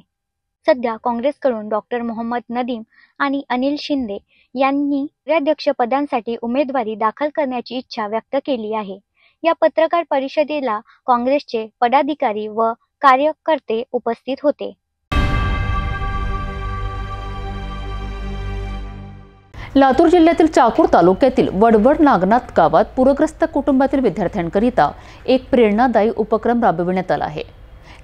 सध्या काँग्रेसकडून डॉक्टर मोहम्मद नदीम आणि अनिल शिंदे यांनी नगराध्यक्षपदांसाठी उमेदवारी दाखल करण्याची इच्छा व्यक्त केली आहे। या पत्रकार परिषदेला काँग्रेसचे पदाधिकारी व कार्यकर्ते उपस्थित होते। लातूर जिल्ह्यातील चाकूर तालुक्यातील वडवड नागनाथ गावात पूरग्रस्त कुटुंबातील विद्यार्थ्यांकरिता एक प्रेरणादायी उपक्रम राबविण्यात आला आहे।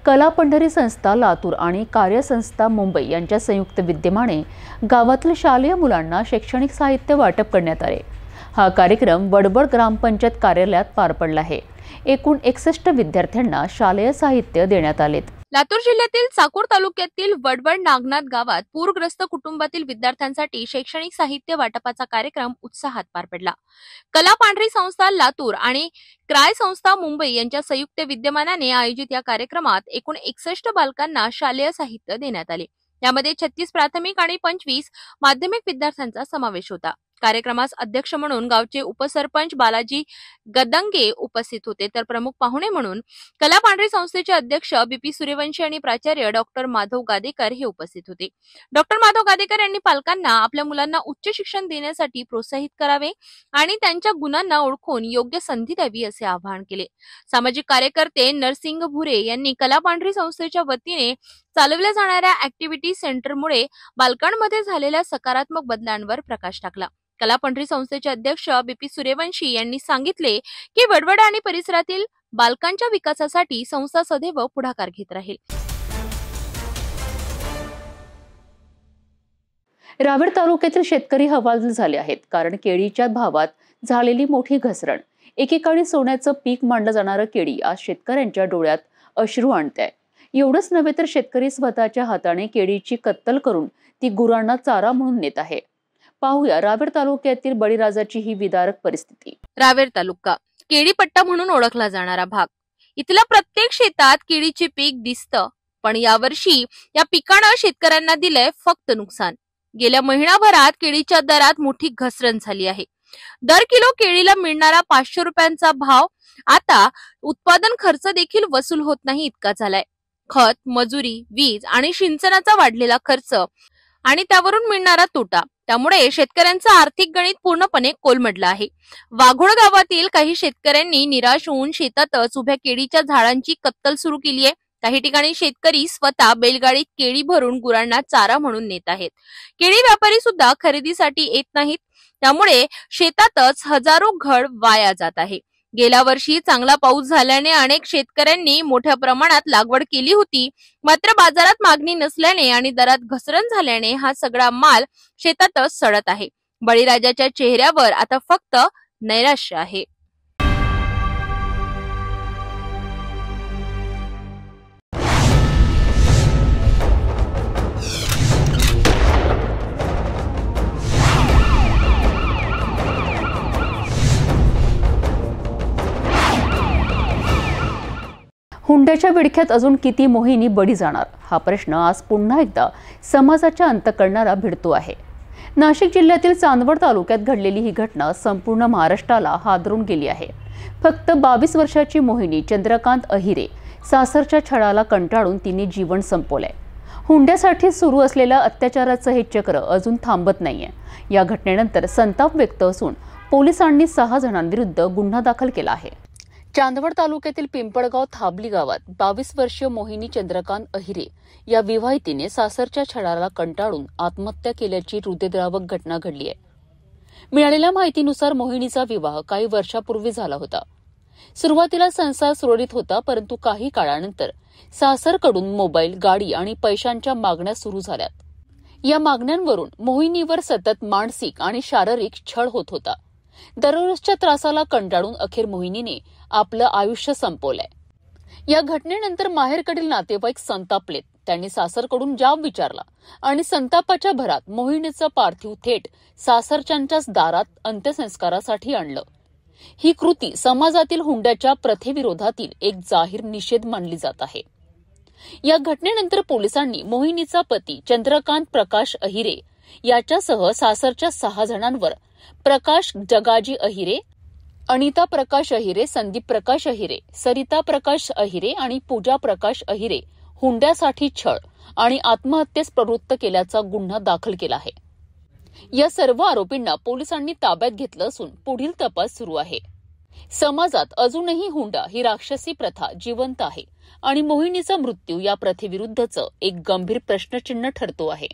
कला पंढरी संस्था लातूर आणि कार्यसंस्था मुंबई यांच्या संयुक्त विद्यमाने गावातील शालेय मुलांना शैक्षणिक साहित्य वाटप करण्यात आले। हा कार्यक्रम वडवड ग्रामपंचायत कार्यालयात पार पडला आहे। एकूण 61 विद्यार्थ्यांना शालेय साहित्य देण्यात आले। लातूर जिल्ह्यातील चाकूर तालुक्यातील वडवड नागनाथ गावात पूरग्रस्त कुटुंबातील विद्यार्थ्यांसाठी शैक्षणिक साहित्य वाटपाचा कार्यक्रम उत्साहात पार पडला। कला पांढरी संस्था लातूर आणि क्राय संस्था मुंबई यांच्या संयुक्त विद्यमानाने आयोजित या कार्यक्रमात एकूण 61 बालकांना शालेय साहित्य देण्यात आले। यामध्ये 36 प्राथमिक आणि 25 माध्यमिक विद्यार्थ्यांचा समावेश होता। कार्यक्रमास अध्यक्ष म्हणून गावचे उपसरपंच बालाजी गदंगे उपस्थित होते, तर प्रमुख पाहुणे म्हणून कला पांढरी संस्थेचे अध्यक्ष BP सूर्यवंशी आणि प्राचार्य डॉक्टर माधव गादेकर हे उपस्थित होते। डॉक्टर माधव गादेकर यांनी पालकांना आपल्या मुलांना उच्च शिक्षण देण्यासाठी प्रोत्साहित करावे आणि त्यांच्या गुणांना ओळखून योग्य संधी द्यावी असे आवाहन केले। सामाजिक कार्यकर्ते नरसिंग भुरे यांनी कला पांढरी संस्थेच्या वतीने चालवल्या जाणाऱ्या ऍक्टिव्हिटी सेंटरमुळे बालकांमध्ये झालेल्या सकारात्मक बदलांवर प्रकाश टाकला। कला पंढरी संस्थेचे अध्यक्ष BP सूर्यवंशी यांनी सांगितले की वडवड आणि परिसरातील बालकांच्या विकासासाठी संस्था सदैव पुढाकार घेत राहील। रावेर तालुक्यातील शेतकरी हवालदिल झाले आहेत, कारण केळीच्या भावात झालेली मोठी घसरण। एकेकाळी सोन्याचं पीक मानलं जाणारं केळी आज शेतकऱ्यांच्या डोळ्यात अश्रू आणतंय। एवढंच नव्हे तर शेतकरी स्वतःच्या हाताने केळीची कत्तल करून ती गुरांना चारा म्हणून नेत आहे। पाहूया रावेर तालुक्यातील बळीराजाची ही विदारक परिस्थिती। रावेर तालुका केळीपट्टा म्हणून ओळखला जाणारा भाग। इथल्या प्रत्येक शेतात केळीचे पीक दिसतं, पण यावर्षी या पिकानं शेतकऱ्यांना दिलंय फक्त नुकसान। गेल्या महिनाभरात केळीच्या दरात मोठी घसरण झाली आहे। दर किलो केळीला मिळणारा 500 रुपयांचा भाव आता उत्पादन खर्च देखील वसूल होत नाही इतका झालाय। खत, मजुरी, वीज आणि सिंचनाचा वाढलेला खर्च आणि त्यावरून मिळणारा तोटा, त्यामुळे शेतकऱ्यांचं आर्थिक गणित पूर्णपणे कोलमडलं आहे। वाघोड गावातील काही शेतकऱ्यांनी निराश होऊन शेतातच उभ्या केळीच्या झाडांची कत्तल सुरू केली आहे। काही ठिकाणी शेतकरी स्वतः बैलगाडीत केळी भरून गुरांना चारा म्हणून नेत आहेत. केळी व्यापारी सुद्धा खरेदीसाठी येत नाहीत, त्यामुळे शेतातच हजारो घड वाया जात आहे. गेल्या वर्षी चांगला पाऊस झाल्याने अनेक शेतकऱ्यांनी मोठ्या प्रमाणात लागवड केली होती, मात्र बाजारात मागणी नसल्याने आणि दरात घसरण झाल्याने हा सगळा माल शेतातच सडत आहे. बळीराजाच्या चेहऱ्यावर आता फक्त नैराश्य आहे. हुंड्याच्या विडख्यात अजून किती मोहिनी बळी जाणार, हा प्रश्न आज पुन्हा एकदा समाजाच्या अंतःकरणाला भिडतो आहे. नाशिक जिल्ह्यातील चांदवड तालुक्यात घडलेली ही घटना संपूर्ण महाराष्ट्राला हादरून गेली आहे. फक्त 22 वर्षाची मोहिनी चंद्रकांत अहिरे सासरच्या छळाला कंटाळून तिने जीवन संपवलंय. हुंड्यासाठी सुरू असलेल्या अत्याचाराचं हे चक्र अजून थांबत नाहीये. या घटनेनंतर संताप व्यक्त असून पोलिसांनी 6 जणांविरुद्ध गुन्हा दाखल केला आहे. चांदवड तालुक्यातील पिंपळगाव थाबली गावात 22 वर्षीय मोहिनी चंद्रकांत अहिरे या विवाहितेने सासरच्या छळाला कंटाळून आत्महत्या केल्याची हृदयद्रावक घटना घडली आहे. मिळालेल्या माहितीनुसार मोहिनीचा विवाह काही वर्षापूर्वी झाला होता. सुरुवातीला संसार सुरळीत होता, परंतु काही काळानंतर सासरकडून मोबाईल, गाडी आणि पैशांच्या मागण्या सुरू झाल्यात. या मागण्यांवरून मोहिनीवर सतत मानसिक आणि शारीरिक छळ होत होता. दररोजच्या त्रासाला कंटाळून अखेर मोहिनीने आपलं आयुष्य संपवलंय. या घटनेनंतर माहेरकडील नातेवाईक संतापलेत. त्यांनी सासरकडून जाब विचारला आणि संतापाच्या भरात मोहिनीचं पार्थिव थेट सासरच्यांच्याच दारात अंत्यसंस्कारासाठी आणलं. ही कृती समाजातील हुंड्याच्या प्रथेविरोधातील एक जाहीर निषेध मानली जात आहे. या घटनेनंतर पोलिसांनी मोहिनीचा पती चंद्रकांत प्रकाश अहिरे याच्यासह सासरच्या 6 जणांवर प्रकाश जगाजी अहिरे, अनिता प्रकाश अहिरे, संदीप प्रकाश अहिरे, सरिता प्रकाश अहिरे आणि पूजा प्रकाश अहिरे हुंड्यासाठी छळ आणि आत्महत्येस प्रवृत्त केल्याचा गुन्हा दाखल केला आहे. या सर्व आरोपींना पोलिसांनी ताब्यात घेतलं असून पुढील तपास सुरू आहे. समाजात अजूनही हुंडा ही राक्षसी प्रथा जिवंत आहे आणि मोहिनीचा मृत्यू या प्रथेविरुद्धचं एक गंभीर प्रश्नचिन्ह ठरतो आहे.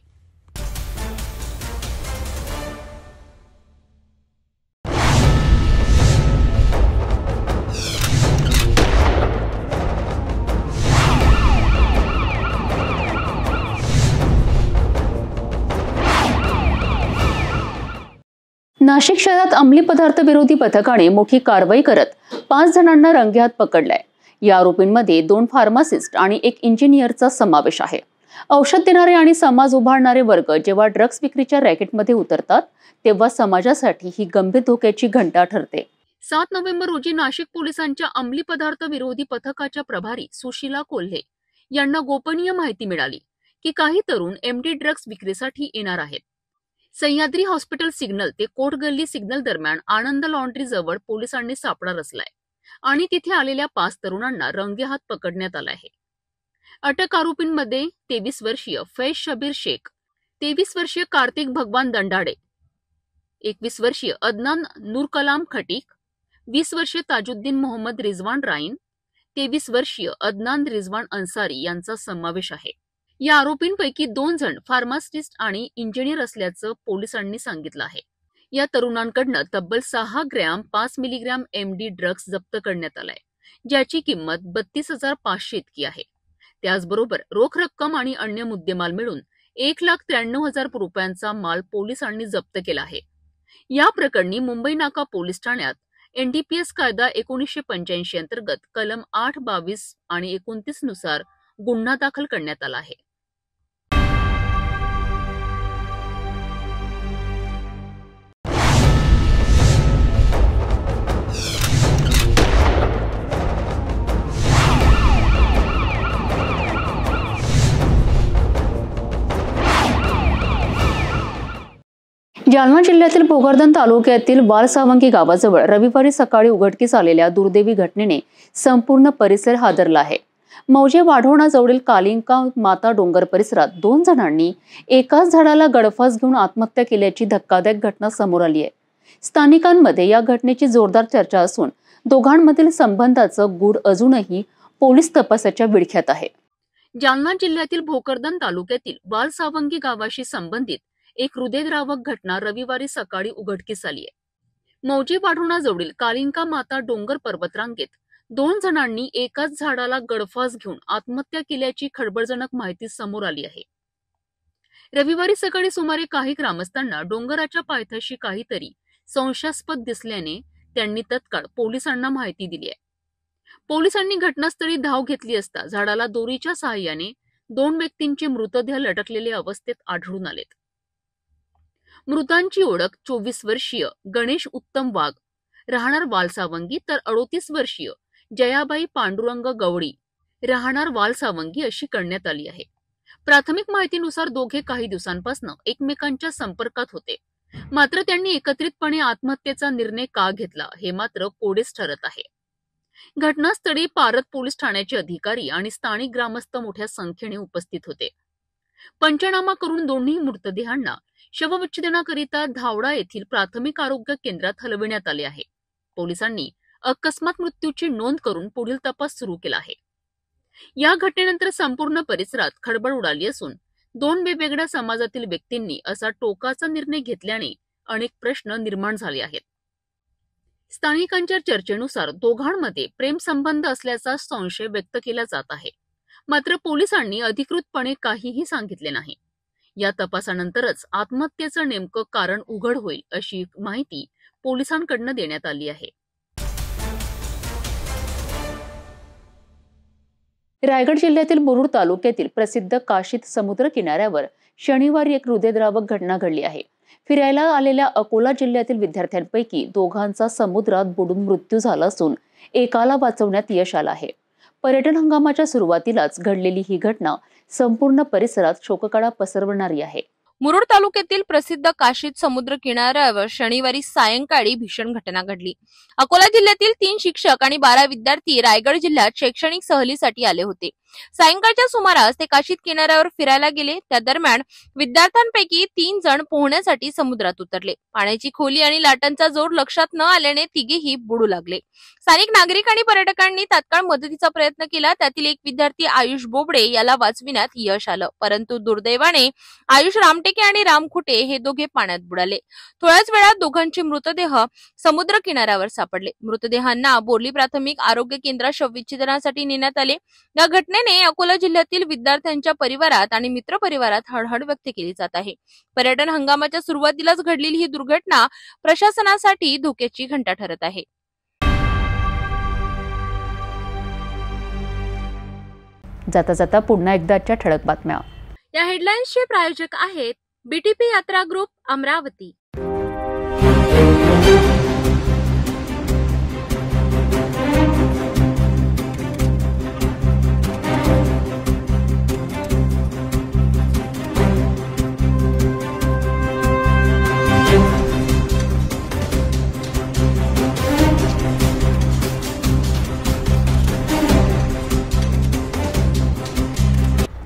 नाशिक शहरात अंमली पदार्थ विरोधी पथकाने मोठी कारवाई करत 5 जणांना रंगेहात पकडलाय. या आरोपींमध्ये 2 फार्मासिस्ट आणि 1 इंजिनियरचा समावेश आहे. औषध देणारे आणि समाज उभारणारे वर्ग जेव्हा ड्रग्ज विक्रीच्या रॅकेटमध्ये उतरतात, तेव्हा समाजासाठी ही गंभीर धोक्याची घंटा ठरते. 7 नोव्हेंबर रोजी नाशिक पोलिसांच्या अंमली पदार्थ विरोधी पथकाच्या प्रभारी सुशीला कोल्हे यांना गोपनीय माहिती मिळाली की काही तरुण एमडी ड्रग्ज विक्रीसाठी येणार आहेत. सह्याद्री हॉस्पिटल सिग्नल ते कोटगल्ली सिग्नल दरम्यान आनंद लॉन्ड्री जवळ पोलिसांनी सापळा रचलाय आणि तिथे आलेल्या 5 तरुणांना रंगेहात पकडण्यात आलं आहे. अटक आरोपींमध्ये 23 वर्षीय फैज शबीर शेख, 23 वर्षीय कार्तिक भगवान दंडाडे, 21 वर्षीय अदनान नूर कलाम खटीक, 20 वर्षीय ताजुद्दीन मोहम्मद रिजवान राईन, 23 वर्षीय अदनान रिजवान अन्सारी यांचा समावेश आहे. या आरोपींपैकी 2 जण फार्मासिस्ट आणि इंजिनियर असल्याचं पोलिसांनी सांगितलं आहे. या तरुणांकडनं तब्बल 6 ग्रॅम 5 मिलीग्रॅम एमडी ड्रग्ज जप्त करण्यात आलाय, ज्याची किंमत 32,500 इतकी आहे. त्याचबरोबर रोख रक्कम आणि अन्य मुद्देमाल मिळून 1,93,000 रुपयांचा माल पोलिसांनी जप्त केला आहे. या प्रकरणी मुंबई नाका पोलीस ठाण्यात एनडीपीएस कायदा 1985 अंतर्गत कलम 8, 22 आणि 29 नुसार गुन्हा दाखल करण्यात आला आहे. जालना जिल्ह्यातील भोकरदन तालुक्यातील वालसावंगी गावाजवळ रविवारी सकाळी उघडकीस आलेल्या दुर्दैवी घटनेने संपूर्ण परिसर हादरला आहे. मौजे वाढवणाजवळील कालिंका माता डोंगर परिसरात 2 जणांनी एकाच झाडाला गळफास घेऊन आत्महत्या केल्याची धक्कादायक घटना समोर आली आहे. स्थानिकांमध्ये या घटनेची जोरदार चर्चा असून दोघांमधील संबंधाचं गूढ अजूनही पोलीस तपासाच्या विळख्यात आहे. जालना जिल्ह्यातील भोकरदन तालुक्यातील वालसावंगी गावाशी संबंधित एक हृदयद्रावक घटना रविवारी सकाळी उघडकीस आली आहे. मौजे वाढोणाजवळील कालिंका माता डोंगर पर्वतरांगेत 2 जणांनी एकाच झाडाला गळफास घेऊन आत्महत्या केल्याची खळबळजनक माहिती समोर आली आहे. रविवारी सकाळी सुमारे काही ग्रामस्थांना डोंगराच्या पायथ्याशी काहीतरी संशयास्पद दिसल्याने त्यांनी तत्काळ पोलिसांना माहिती दिली आहे. पोलिसांनी घटनास्थळी धाव घेतली असता झाडाला दोरीच्या सहाय्याने 2 व्यक्तींचे मृतदेह लटकलेल्या अवस्थेत आढळून आलेत. मृतांची ओळख 24 वर्षीय गणेश उत्तम वाघ राहणार वालसावंगी तर 38 वर्षीय जयाबाई पांडुरंग गवळी राहणार वालसावंगी अशी करण्यात आली आहे. प्राथमिक माहितीनुसार दोघे काही दिवसांपासून एकमेकांच्या संपर्कात होते. मात्र त्यांनी एकत्रितपणे आत्महत्येचा निर्णय का घेतला हे मात्र कोडेच ठरत आहे. घटनास्थळी पारत पोलीस ठाण्याचे अधिकारी आणि स्थानिक ग्रामस्थ मोठ्या संख्येने उपस्थित होते. पंचनामा करून दोन्ही मृतदेहांना शवविच्छेदनाकरिता धावडा येथील प्राथमिक आरोग्य केंद्रात हलविण्यात आले आहे. पोलिसांनी अकस्मात मृत्यूची नोंद करून पुढील तपास सुरू केला आहे. या घटनेनंतर संपूर्ण परिसरात खळबळ उडाली असून 2 वेगवेगळ्या समाजातील व्यक्तींनी असा टोकाचा निर्णय घेतल्याने अनेक प्रश्न निर्माण झाले आहेत. स्थानिकांच्या चर्चेनुसार दोघांमध्ये प्रेमसंबंध असल्याचा संशय व्यक्त केला जात आहे. मात्र पोलिसांनी अधिकृतपणे काहीही सांगितले नाही. या तपासानंतरच आत्महत्येचं नेमकं कारण उघड होईल अशी माहिती पोलिसांकडून देण्यात आली आहे. रायगड जिल्ह्यातील मुरुड तालुक्यातील प्रसिद्ध काशीद समुद्र किनाऱ्यावर शनिवारी एक हृदयद्रावक घटना घडली आहे. फिरायला आलेल्या अकोला जिल्ह्यातील विद्यार्थ्यांपैकी 2घांचा समुद्रात बुडून मृत्यू झाला असून एकाला वाचवण्यात यश आलं आहे. पर्यटन हंगामाच्या सुरुवातीलाच घडलेली ही घटना संपूर्ण परिसरात शोककळा पसरवणारी आहे. मुरुड तालुक्यातील प्रसिद्ध काशीद समुद्र किनाऱ्यावर शनिवारी सायंकाळी भीषण घटना घडली. अकोला जिल्ह्यातील 3 शिक्षक आणि 12 विद्यार्थी रायगड जिल्ह्यात शैक्षणिक सहलीसाठी आले होते. सायंकाळच्या सुमारास ते काशीद किनाऱ्यावर फिरायला गेले. त्या दरम्यान विद्यार्थ्यांपैकी 3 जण पोहण्यासाठी समुद्रात उतरले. पाण्याची खोली आणि लाटांचा जोर लक्षात न आल्याने तिघेही बुडू लागले. स्थानिक नागरिक आणि पर्यटकांनी तात्काळ मदतीचा प्रयत्न केला. त्यातील एक विद्यार्थी आयुष बोबडे याला वाचविण्यात यश आलं, परंतु दुर्दैवाने आयुष रामटेके आणि राम खुटे हे दोघे पाण्यात बुडाले. थोड्याच वेळात दोघांचे मृतदेह समुद्र किनाऱ्यावर सापडले. मृतदेहांना बोर्ली प्राथमिक आरोग्य केंद्रात शवविच्छेदनासाठी नेण्यात आले. या घटनेने अकोला जिल्ह्यातील विद्यार्थ्यांच्या परिवारात आणि मित्र परिवारात हळहळ व्यक्त केली जात आहे. पर्यटन हंगामाच्या सुरुवातीलाच घडलेली ही दुर्घटना प्रशासनासाठी धोक्याची घंटा ठरत आहे. जाता जाता पुन्हा एकदाच्या ठळक बातम्या. या हेडलाईन्सचे प्रायोजक आहेत बीटीपी यात्रा ग्रुप अमरावती.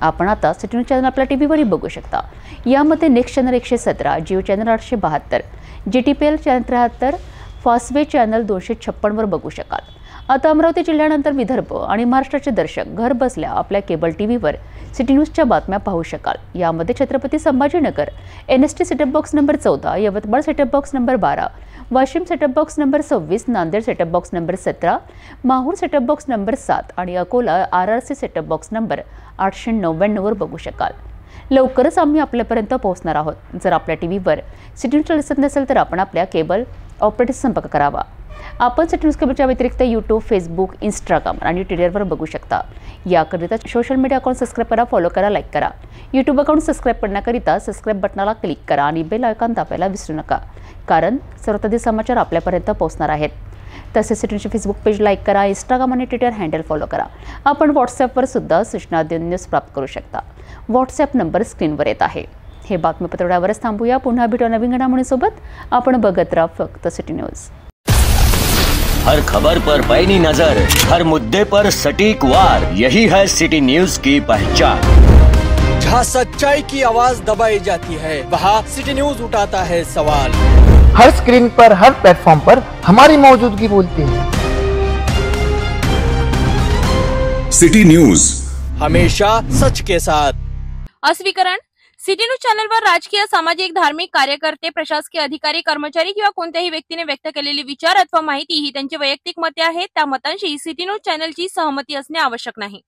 आपण आता सिटी न्यूज चॅनल आपल्या टीव्हीवरही बघू शकता. यामध्ये next channel 117, Jio channel 872, GTPL channel 73, Fastway channel 256 वर बघू शकाल. आता अमरावती जिल्ह्यानंतर विदर्भ आणि महाराष्ट्राचे दर्शक घर बसल्या आपल्या केबल टीव्हीवर सिटी न्यूजच्या बातम्या पाहू शकाल. यामध्ये Chhatrapati Sambhajinagar NST setup box number 14, Yavatmal setup box number 12, Washim setup box number 26, Nanded setup box number 17, Mahur setup box number 7 आणि Akola RRC setup box number 899 वर बघू शकाल. लवकरच आम्ही आपल्यापर्यंत पोहोचणार आहोत. जर आपल्या टीव्हीवर सिटी न्यूज दिसत नसेल तर आपण आपल्या केबल ऑपरेटरशी संपर्क करावा. आपण सिटी न्यूज केबलच्या व्यतिरिक्त यूट्यूब, फेसबुक, इंस्टाग्राम आणि ट्विटरवर बघू शकता. याकरिता सोशल मीडिया अकाउंट सबस्क्राईब करा, फॉलो करा, लाईक करा. यूट्यूब अकाउंट सबस्क्राईब करण्याकरिता सबस्क्राईब बटनाला क्लिक करा आणि बेल आयकॉन दाबायला विसरू नका, कारण सर्वताधी समाचार आपल्यापर्यंत पोहोचणार आहेत. तसेच सिटी न्यूजचे फेसबुक पेज लाईक करा, इंस्टाग्राम आणि ट्विटर हँडल फॉलो करा. आपण व्हॉट्सॲपवर सुद्धा सूचना देऊन न्यूज प्राप्त करू शकता. व्हॉट्सॲप नंबर स्क्रीनवर येत आहे. हे बातमीपत्र एवढ्यावरच थांबूया. पुन्हा भेटू नवीन घडामोडींसोबत. आपण बघत राहा फक्त सिटी न्यूज. हर खबर पर पैनी नजर, हर मुद्दे पर सटीक वार, यही है सिटी न्यूज की पहचान. जहाँ सच्चाई की आवाज दबाई जाती है, वहाँ सिटी न्यूज उठाता है सवाल. हर स्क्रीन पर, हर प्लेटफॉर्म पर हमारी मौजूदगी बोलती है. सिटी न्यूज, हमेशा सच के साथ। अस्वीकरण सिटी न्यूज चॅनलवर राजकीय, सामाजिक, धार्मिक कार्यकर्ते, प्रशासकीय अधिकारी, कर्मचारी किंवा कोणत्याही व्यक्तीने व्यक्त केलेले विचार अथवा माहिती ही त्यांची वैयक्तिक मते आहेत। त्या मतांशी सिटी न्यूज चॅनलची सहमती असणे आवश्यक नाही।